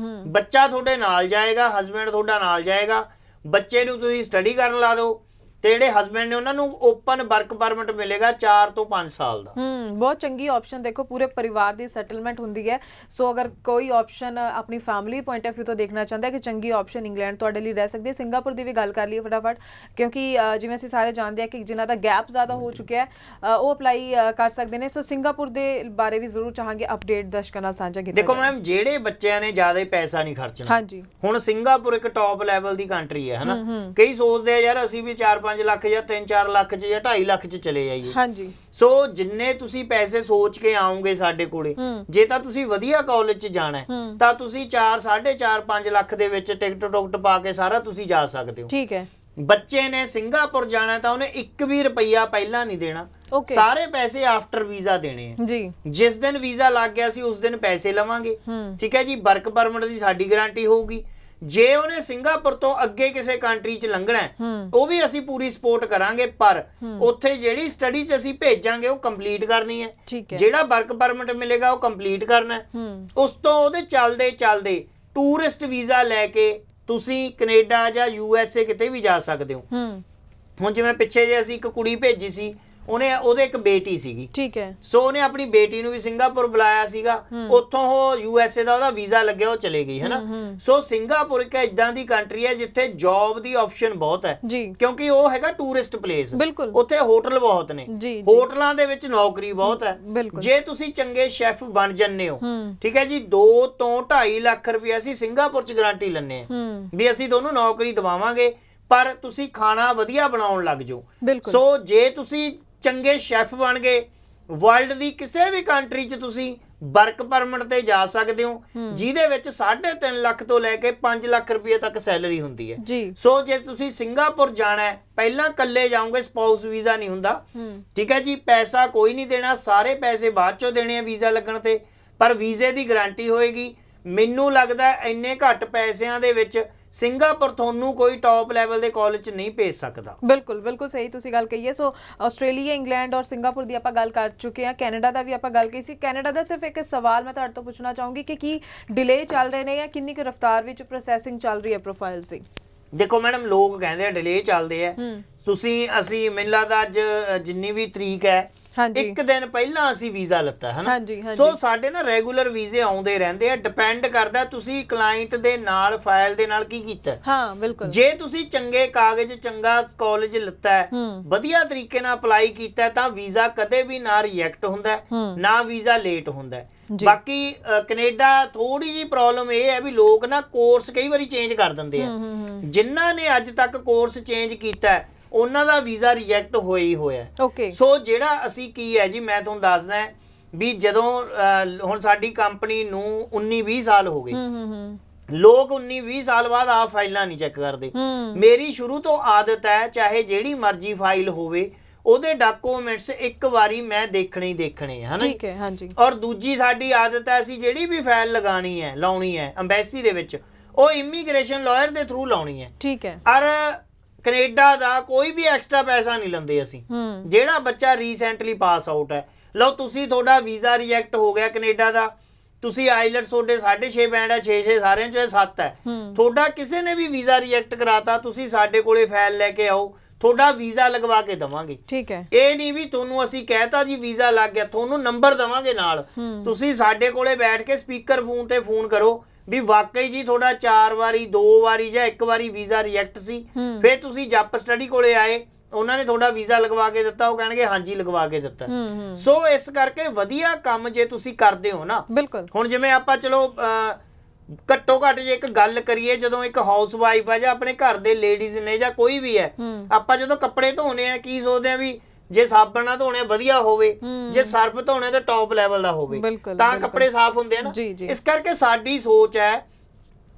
ਬੱਚਾ ਤੁਹਾਡੇ ਨਾਲ ਜਾਏਗਾ, ਹਸਬੈਂਡ ਤੁਹਾਡਾ ਨਾਲ ਜਾਏਗਾ, ਬੱਚੇ ਨੂੰ ਤੁਸੀਂ ਸਟੱਡੀ ਕਰਨ ਲਾ ਦਿਓ ਤੇ ਜਿਹੜੇ ਹਸਬੈਂਡ ਨੇ ਉਹਨਾਂ ਨੂੰ ਓਪਨ ਵਰਕ ਪਰਮਿਟ ਮਿਲੇਗਾ 4 ਤੋਂ 5 ਸਾਲ ਦਾ। ਬਹੁਤ ਚੰਗੀ ਆਪਸ਼ਨ, ਦੇਖੋ ਪੂਰੇ ਪਰਿਵਾਰ ਦੀ ਸੈਟਲਮੈਂਟ ਹੁੰਦੀ ਹੈ। ਸੋ ਅਗਰ ਕੋਈ ਆਪਸ਼ਨ ਆਪਣੀ ਫੈਮਿਲੀ ਪੁਆਇੰਟ ਆਫ View ਤੋਂ ਦੇਖਣਾ ਚਾਹੁੰਦਾ ਹੈ ਕਿ ਚੰਗੀ ਆਪਸ਼ਨ ਇੰਗਲੈਂਡ ਤੁਹਾਡੇ ਲਈ ਰਹਿ ਸਕਦੀ ਹੈ। ਸਿੰਗਾਪੁਰ ਦੀ ਵੀ ਗੱਲ ਕਰ ਲਈਏ ਫਟਾਫਟ, ਕਿਉਂਕਿ ਜਿਵੇਂ ਅਸੀਂ ਸਾਰੇ ਜਾਣਦੇ ਹਾਂ ਕਿ ਜਿਨ੍ਹਾਂ ਦਾ ਗੈਪ ਜ਼ਿਆਦਾ ਹੋ ਚੁੱਕਿਆ ਹੈ ਉਹ ਅਪਲਾਈ ਕਰ ਸਕਦੇ ਨੇ। ਸੋ ਸਿੰਗਾਪੁਰ ਦੇ ਬਾਰੇ ਵੀ ਜ਼ਰੂਰ ਚਾਹਾਂਗੇ ਅਪਡੇਟ ਦਰਸ਼ਕਾਂ ਨਾਲ ਸਾਂਝਾ ਕੀਤਾ। ਦੇਖੋ ਮੈਮ, ਜਿਹੜੇ ਬੱਚਿਆਂ ਨੇ ਜ਼ਿਆਦਾ ਪੈਸਾ ਨਹੀਂ ਖਰਚਣਾ, ਹਾਂਜੀ, ਹੁਣ ਸਿੰਗਾਪੁਰ ਇੱਕ ਟੌਪ ਲੈਵਲ ਦੀ ਕੰਟਰੀ ਹੈ ਹਨਾ, ਕਈ ਸੋਚਦੇ ਆ ਯਾਰ ਅਸੀਂ ਵੀ 4-5 ਲੱਖ ਜਾਂ 3-4 ਲੱਖ ਚ ਜਾਂ 2.5 ਲੱਖ ਚ ਚਲੇ ਜਾਈਏ। ਹਾਂਜੀ, ਸੋ ਜਿੰਨੇ ਤੁਸੀਂ ਪੈਸੇ ਸੋਚ ਕੇ ਆਓਗੇ ਸਾਡੇ ਕੋਲੇ, ਜੇ ਤਾਂ ਤੁਸੀਂ ਵਧੀਆ ਕਾਲਜ ਚ ਜਾਣਾ ਤਾਂ ਤੁਸੀਂ 4-4.5 ਲੱਖ ਦੇ ਵਿੱਚ ਟਿਕਟ ਪਾ ਕੇ ਸਾਰਾ ਤੁਸੀਂ ਜਾ ਸਕਦੇ ਹੋ। ਠੀਕ ਹੈ। ਬੱਚੇ ਨੇ ਸਿੰਗਾਪੁਰ ਜਾਣਾ ਤਾਂ ਉਹਨੇ 1 ਵੀ ਰੁਪਈਆ ਪਹਿਲਾਂ ਨਹੀਂ ਦੇਣਾ, ਸਾਰੇ ਪੈਸੇ ਆਫਟਰ ਵੀਜ਼ਾ ਦੇਣੇ ਆ ਜੀ। ਜਿਸ ਦਿਨ ਵੀਜ਼ਾ ਲੱਗ ਗਿਆ ਸੀ ਉਸ ਦਿਨ ਪੈਸੇ ਲਵਾਂਗੇ, ਠੀਕ ਹੈ ਜੀ। ਵਰਕ ਪਰਮਿਟ ਦੀ ਸਾਡੀ ਗਾਰੰਟੀ ਹੋਊਗੀ। ਜੇ ਉਹਨੇ ਸਿੰਗਾਪੁਰ ਤੋਂ ਅੱਗੇ ਕਿਸੇ ਕੰਟਰੀ ਚ ਲੰਘਣਾ ਉਹ ਵੀ ਅਸੀਂ ਪੂਰੀ ਸਪੋਰਟ ਕਰਾਂਗੇ, ਪਰ ਉੱਥੇ ਜਿਹੜੀ ਸਟੱਡੀ ਚ ਅਸੀਂ ਭੇਜਾਂਗੇ ਉਹ ਕੰਪਲੀਟ ਕਰਨੀ ਹੈ, ਜਿਹੜਾ ਵਰਕ ਪਰਮਿਟ ਮਿਲੇਗਾ ਉਹ ਕੰਪਲੀਟ ਕਰਨਾ ਹੈ। ਉਸ ਤੋਂ ਉਹਦੇ ਚੱਲਦੇ ਟੂਰਿਸਟ ਵੀਜ਼ਾ ਲੈ ਕੇ ਤੁਸੀਂ ਕੈਨੇਡਾ ਜਾਂ USA ਕਿਤੇ ਵੀ ਜਾ ਸਕਦੇ ਹੋ। ਹੁਣ ਜਿਵੇਂ ਪਿੱਛੇ ਜੇ ਅਸੀਂ ਇੱਕ ਕੁੜੀ ਭੇਜੀ ਸੀ, ਉਹਦੇ ਇੱਕ ਬੇਟੀ ਸੀਗੀ, ਠੀਕ ਹੈ। ਸੋ ਉਹਨੇ ਆਪਣੀ ਬੇਟੀ ਨੂੰ ਵੀ ਸਿੰਗਾਪੁਰ ਬੁਲਾਇਆ ਸੀਗਾ, ਉੱਥੋਂ ਉਹ USA ਦਾ ਉਹਦਾ ਵੀਜ਼ਾ ਲੱਗਿਆ, ਉਹ ਚਲੇ ਗਈ ਹਨਾ। ਸੋ ਸਿੰਗਾਪੁਰ ਇੱਕ ਇਦਾਂ ਦੀ ਕੰਟਰੀ ਹੈ ਜਿੱਥੇ ਜੌਬ ਦੀ ਆਪਸ਼ਨ ਬਹੁਤ ਹੈ, ਕਿਉਂਕਿ ਉਹ ਹੈਗਾ ਟੂਰਿਸਟ ਪਲੇਸ, ਉੱਥੇ ਹੋਟਲ ਬਹੁਤ ਨੇ, ਹੋਟਲਾਂ ਦੇ ਵਿੱਚ ਨੌਕਰੀ ਬਹੁਤ ਹੈ। ਜੇ ਤੁਸੀਂ ਚੰਗੇ ਸ਼ੈਫ ਬਣ ਜੰਨੇ ਹੋ, ਠੀਕ ਹੈ ਜੀ, 2 ਤੋਂ 2.5 ਲੱਖ ਰੁਪਏ ਅਸੀਂ ਸਿੰਗਾਪੁਰ ਚ ਗਾਰੰਟੀ ਲੈਂਦੇ ਆ ਵੀ ਅਸੀਂ ਤੁਹਾਨੂੰ ਨੌਕਰੀ ਦਵਾਵਾਂਗੇ, ਪਰ ਤੁਸੀਂ ਖਾਣਾ ਵਧੀਆ ਬਣਾਉਣ ਲੱਗ ਜਾਓ। ਸੋ ਜੇ ਤੁਸੀਂ ਚੰਗੇ ਸ਼ੈਫ ਬਣ ਗਏ, ਵਰਲਡ ਦੀ ਕਿਸੇ ਵੀ ਕੰਟਰੀ 'ਚ ਤੁਸੀਂ ਵਰਕ ਪਰਮਿਟ ਤੇ ਜਾ ਸਕਦੇ ਹੋ, ਜਿਹਦੇ ਵਿੱਚ 3.5 ਲੱਖ ਤੋਂ ਲੈ ਕੇ 5 ਲੱਖ ਰੁਪਏ ਤੱਕ ਸੈਲਰੀ ਹੁੰਦੀ ਹੈ। ਸੋ ਜੇ ਤੁਸੀਂ ਸਿੰਗਾਪੁਰ ਜਾਣਾ ਹੈ, ਪਹਿਲਾਂ ਇਕੱਲੇ ਜਾਓਗੇ, ਸਪਾਊਸ ਵੀਜ਼ਾ ਨਹੀਂ ਹੁੰਦਾ, ਠੀਕ ਹੈ ਜੀ। ਪੈਸਾ ਕੋਈ ਨਹੀਂ ਦੇਣਾ, ਸਾਰੇ ਪੈਸੇ ਬਾਅਦ ਚੋਂ ਦੇਣੇ ਆ ਵੀਜ਼ਾ ਲੱਗਣ ਤੇ, ਪਰ ਵੀਜ਼ੇ ਦੀ ਗਾਰੰਟੀ ਹੋਏਗੀ। ਮੈਨੂੰ ਲੱਗਦਾ ਇੰਨੇ ਘੱਟ ਪੈਸਿਆਂ ਦੇ ਵਿੱਚ ਸਿੰਗਾਪੁਰ ਤੁਹਾਨੂੰ ਕੋਈ ਟੌਪ ਲੈਵਲ ਦੇ ਕਾਲਜ 'ਚ ਨਹੀਂ ਭੇਜ ਸਕਦਾ। ਬਿਲਕੁਲ ਸਹੀ ਤੁਸੀਂ ਗੱਲ ਕਹੀ ਹੈ। ਸੋ ਆਸਟ੍ਰੇਲੀਆ, ਇੰਗਲੈਂਡ ਔਰ ਸਿੰਗਾਪੁਰ ਦੀ ਆਪਾਂ ਗੱਲ ਕਰ ਚੁੱਕੇ ਹਾਂ, ਕੈਨੇਡਾ ਦਾ ਵੀ ਆਪਾਂ ਗੱਲ ਕੀਤੀ ਸੀ। ਕੈਨੇਡਾ ਦਾ ਸਿਰਫ ਇੱਕ ਸਵਾਲ ਮੈਂ ਤੁਹਾਡੇ ਤੋਂ ਪੁੱਛਣਾ ਚਾਹੂੰਗੀ ਕਿ ਕੀ ਡਿਲੇ ਚੱਲ ਰਹੇ ਨੇ ਜਾਂ ਕਿੰਨੀ ਕੁ ਰਫ਼ਤਾਰ ਵਿੱਚ ਪ੍ਰੋਸੈਸਿੰਗ ਚੱਲ ਰਹੀ ਹੈ ਪ੍ਰੋਫਾਈਲਸ ਦੀ? ਦੇਖੋ ਮੈਡਮ, ਲੋਕ ਕਹਿੰਦੇ ਆ ਡਿਲੇ ਚੱਲਦੇ ਆ, ਅਸੀਂ ਮੈਨੂੰ ਲੱਗਦਾ ਅੱਜ ਜਿੰਨੀ ਵੀ ਤਰੀਕ ਹੈ, ਇੱਕ ਦਿਨ ਪਹਿਲਾਂ ਅਸੀਂ ਵੀਜ਼ਾ ਲੱਤਾ ਹੈ ਨਾ। ਸੋ ਸਾਡੇ ਨਾ ਰੈਗੂਲਰ ਵੀਜ਼ੇ ਆਉਂਦੇ ਰਹਿੰਦੇ ਆ, ਡਿਪੈਂਡ ਕਰਦਾ ਤੁਸੀਂ ਕਲਾਇੰਟ ਦੇ ਨਾਲ ਫਾਈਲ ਦੇ ਨਾਲ ਕੀ ਕੀਤਾ। ਹਾਂ ਬਿਲਕੁਲ, ਜੇ ਤੁਸੀਂ ਚੰਗੇ ਕਾਗਜ਼, ਚੰਗਾ ਕਾਲਜ ਲੱਤਾ ਹੈ, ਵਧੀਆ ਤਰੀਕੇ ਨਾਲ ਅਪਲਾਈ ਕੀਤਾ ਤਾਂ ਵੀਜ਼ਾ ਕਦੇ ਵੀ ਨਾ ਰਿਜੈਕਟ ਹੁੰਦਾ, ਨਾ ਵੀਜ਼ਾ ਲੇਟ ਹੁੰਦਾ। ਬਾਕੀ ਕੈਨੇਡਾ ਥੋੜੀ ਜੀ ਪ੍ਰੋਬਲਮ ਇਹ ਹੈ ਵੀ ਲੋਕ ਨਾ ਕੋਰਸ ਕਈ ਵਾਰੀ ਚੇਂਜ ਕਰ ਦਿੰਦੇ ਆ। ਜਿਨ੍ਹਾਂ ਨੇ ਅੱਜ ਤੱਕ ਕੋਰਸ ਚੇਂਜ ਕੀਤਾ ਉਹਨਾਂ ਦਾ ਵੀਜ਼ਾ ਰਿਜੈਕਟ ਹੋਇਆ ਹੀ ਹੋਇਆ। ਸੋ ਜਿਹੜਾ ਅਸੀਂ ਕੀ ਹੈ ਜੀ, ਮੈਂ ਤੁਹਾਨੂੰ ਦੱਸਦਾ ਵੀ ਜਦੋਂ ਹੁਣ ਸਾਡੀ ਕੰਪਨੀ ਨੂੰ 19-20 ਸਾਲ ਹੋ ਗਏ, ਲੋਕ 19-20 ਸਾਲ ਬਾਅਦ ਆ ਫਾਈਲਾਂ ਨਹੀਂ ਚੈੱਕ ਕਰਦੇ। ਮੇਰੀ ਸ਼ੁਰੂ ਤੋਂ ਆਦਤ ਹੈ, ਚਾਹੇ ਜਿਹੜੀ ਮਰਜ਼ੀ ਫਾਈਲ ਹੋਵੇ, ਉਹਦੇ ਡਾਕੂਮੈਂਟਸ ਇੱਕ ਵਾਰੀ ਮੈਂ ਦੇਖਣੇ ਹੀ ਦੇਖਣੇ ਹੈ, ਠੀਕ ਹੈ। ਹਾਂਜੀ। ਔਰ ਦੂਜੀ ਸਾਡੀ ਆਦਤ ਹੈ, ਅਸੀਂ ਜਿਹੜੀ ਵੀ ਫਾਈਲ ਲਾਉਣੀ ਹੈ ਐਮਬੈਸੀ ਦੇ ਵਿੱਚ, ਉਹ ਇਮੀਗ੍ਰੇਸ਼ਨ ਲਾਇਰ ਦੇ ਥਰੂ ਲਾਉਣੀ ਹੈ, ਠੀਕ ਹੈ। ਔਰ ਕੈਨੇਡਾ ਦਾ ਕੋਈ ਵੀ ਐਕਸਟਰਾ ਪੈਸਾ ਨਹੀਂ ਲੈਂਦੇ ਅਸੀਂ। ਜਿਹੜਾ ਬੱਚਾ ਰੀਸੈਂਟਲੀ ਪਾਸ ਆਊਟ ਹੈ, ਲਓ ਤੁਸੀਂ, ਤੁਹਾਡਾ ਵੀਜ਼ਾ ਰਿਜੈਕਟ ਹੋ ਗਿਆ ਕੈਨੇਡਾ ਦਾ, ਤੁਸੀਂ ਆਈਲੈਟਸ ਤੁਹਾਡੇ 6.5 ਬੈਂਡ ਹੈ, 6 ਸਾਰਿਆਂ ਚੋਂ 7 ਹੈ, ਤੁਹਾਡਾ ਕਿਸੇ ਨੇ ਵੀ ਵੀਜ਼ਾ ਰਿਜੈਕਟ ਕਰਾਤਾ, ਤੁਸੀਂ ਸਾਡੇ ਕੋਲੇ ਫਾਈਲ ਲੈ ਕੇ ਆਓ, ਤੁਹਾਡਾ ਵੀਜ਼ਾ ਲਗਵਾ ਕੇ ਦਵਾਂਗੇ, ਠੀਕ ਹੈ। ਇਹ ਨਹੀਂ ਵੀ ਤੁਹਾਨੂੰ ਅਸੀਂ ਕਹਿਤਾ ਜੀ ਵੀਜ਼ਾ ਲੱਗ ਗਿਆ, ਤੁਹਾਨੂੰ ਨੰਬਰ ਦਵਾਂਗੇ ਨਾਲ, ਤੁਸੀਂ ਸਾਡੇ ਕੋਲੇ ਬੈਠ ਕੇ ਸਪੀਕਰ ਫੋਨ ਤੇ ਫੋਨ ਕਰੋ ਵੀ ਵਾਕਈ ਜੀ ਤੁਹਾਡਾ 4 ਵਾਰੀ 2 ਵਾਰੀ ਜਾਂ 1 ਵਾਰੀ ਵੀਜ਼ਾ ਰਿਜੈਕਟ ਸੀ, ਫਿਰ ਤੁਸੀਂ ਜੱਪ ਸਟੱਡੀ ਕੋਲੇ ਆਏ, ਉਹਨਾਂ ਨੇ ਤੁਹਾਡਾ ਵੀਜ਼ਾ ਲਗਵਾ ਕੇ ਦਿੱਤਾ, ਉਹ ਕਹਿਣਗੇ ਹਾਂਜੀ ਲਗਵਾ ਕੇ ਦਿੱਤਾ। ਸੋ ਇਸ ਕਰਕੇ ਵਧੀਆ ਕੰਮ ਜੇ ਤੁਸੀਂ ਕਰਦੇ ਹੋ ਨਾ, ਬਿਲਕੁਲ। ਹੁਣ ਜਿਵੇਂ ਆਪਾਂ ਚਲੋ ਘੱਟੋ ਘੱਟ ਜੇ ਇੱਕ ਗੱਲ ਕਰੀਏ, ਜਦੋਂ ਇੱਕ ਹਾਊਸ ਵਾਈਫ ਹੈ ਜਾਂ ਆਪਣੇ ਘਰ ਦੇ ਲੇਡੀਜ਼ ਨੇ ਜਾਂ ਕੋਈ ਵੀ ਹੈ, ਆਪਾਂ ਜਦੋਂ ਕੱਪੜੇ ਧੋਣੇ ਆ ਕੀ ਸੋਚਦੇ ਆ ਵੀ ਜੇ ਸਾਬਣ ਨਾਲ ਧੋਣੇ ਵਧੀਆ ਹੋਵੇ, ਜੇ ਸਰਫ ਧੋਣੇ ਤਾਂ ਟੌਪ ਲੈਵਲ ਦਾ ਹੋਵੇ, ਤਾਂ ਕੱਪੜੇ ਸਾਫ਼ ਹੁੰਦੇ ਆ ਨਾ। ਇਸ ਕਰਕੇ ਸਾਡੀ ਸੋਚ ਹੈ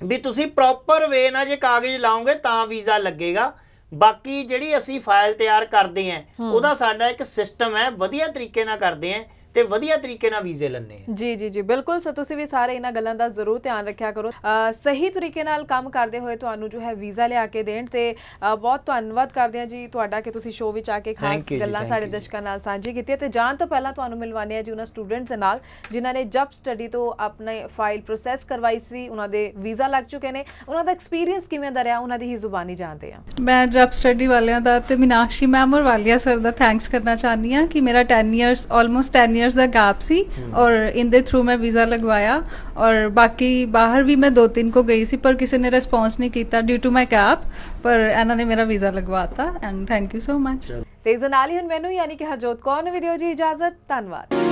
ਵੀ ਤੁਸੀਂ ਪ੍ਰੋਪਰ ਵੇ ਨਾਲ ਜੇ ਕਾਗਜ਼ ਲਾਓਗੇ ਤਾਂ ਵੀਜ਼ਾ ਲੱਗੇਗਾ। ਬਾਕੀ ਜਿਹੜੀ ਅਸੀਂ ਫਾਈਲ ਤਿਆਰ ਕਰਦੇ ਆਂ, ਉਹਦਾ ਸਾਡਾ ਇੱਕ ਸਿਸਟਮ ਹੈ, ਵਧੀਆ ਤਰੀਕੇ ਨਾਲ ਕਰਦੇ ਆਂ, ਤੇ ਵਧੀਆ ਤਰੀਕੇ ਨਾਲ ਵੀਜ਼ੇ ਲੈਣੇ ਆ। ਜੀ ਜੀ ਜੀ ਬਿਲਕੁਲ। ਸੋ ਤੁਸੀਂ ਵੀ ਸਾਰੇ ਇਹਨਾਂ ਗੱਲਾਂ ਦਾ ਜ਼ਰੂਰ ਧਿਆਨ ਰੱਖਿਆ ਕਰੋ, ਸਹੀ ਤਰੀਕੇ ਨਾਲ ਕੰਮ ਕਰਦੇ ਹੋਏ ਤੁਹਾਨੂੰ ਜੋ ਹੈ ਵੀਜ਼ਾ ਲਿਆ ਕੇ ਦੇਣ। ਤੇ ਬਹੁਤ ਧੰਨਵਾਦ ਕਰਦੇ ਹਾਂ ਜੀ ਤੁਹਾਡਾ ਕਿ ਤੁਸੀਂ ਸ਼ੋਅ ਵਿੱਚ ਆ ਕੇ ਖਾਸ Thank you ਜੀ, ਗੱਲਾਂ thank ਸਾਡੇ you। ਦਰਸ਼ਕਾਂ ਨਾਲ ਸਾਂਝੀ ਕੀਤੀ। ਤੇ ਜਾਣ ਤੋਂ ਪਹਿਲਾਂ ਤੁਹਾਨੂੰ ਮਿਲਵਾਉਂਦੇ ਹਾਂ ਜੀ ਉਹਨਾਂ ਸਟੂਡੈਂਟਸ ਦੇ ਨਾਲ ਜਿਨ੍ਹਾਂ ਨੇ ਜਬ ਸਟੱਡੀ ਤੋਂ ਆਪਣੇ ਫਾਈਲ ਪ੍ਰੋਸੈਸ ਕਰਵਾਈ ਸੀ, ਉਹਨਾਂ ਦੇ ਵੀਜ਼ਾ ਲੱਗ ਚੁੱਕੇ ਨੇ। ਉਹਨਾਂ ਦਾ ਐਕਸਪੀਰੀਅੰਸ ਕਿਵੇਂ ਦਾ ਰਿਹਾ, ਉਹਨਾਂ ਦੀ ਹੀ ਜ਼ੁਬਾਨੀ ਜਾਣਦੇ ਹਾਂ। ਮੈਂ ਜਬ ਸਟੱਡੀ ਵਾਲਿਆਂ ਦਾ ਤੇ ਮੀਨਾਕਸ਼ੀ ਮੈਮ ਔਰ ਵਾਲੀਆ ਸਰ ਦਾ ਥੈਂਕਸ ਕਰਨਾ ਚਾਹੁੰਦੀ ਹਾਂ ਕਿ ਮੇਰਾ 10 ਇਅਰਸ ਆਲਮੋਸਟ 10 ਇਅਰਸ ਦਾ ਗੈਪ ਸੀ ਔਰ ਇਨਦੇ ਥਰੂ ਮੈਂ ਵੀਜ਼ਾ ਲਗਵਾਇਆ। ਔਰ ਬਾਕੀ ਬਾਹਰ ਵੀ ਮੈਂ 2-3 ਕੋ ਗਈ ਸੀ ਪਰ ਕਿਸੇ ਨੇ ਰਿਸਪੌਂਸ ਨਹੀਂ ਕੀਤਾ ਡਿਊ ਟੂ ਮਾਈ ਗੈਪ, ਪਰ ਇਹਨਾਂ ਨੇ ਮੇਰਾ ਵੀਜ਼ਾ ਲਗਵਾਤਾ and thank you so much. ਤੇ ਇਸ ਦੇ ਨਾਲ ਹੀ ਹੁਣ ਮੈਨੂੰ ਯਾਨੀ ਕਿ ਹਰਜੋਤ ਕੌਰ ਨੂੰ ਵੀ ਦਿਓ ਜੀ ਇਜਾਜ਼ਤ। ਧੰਨਵਾਦ।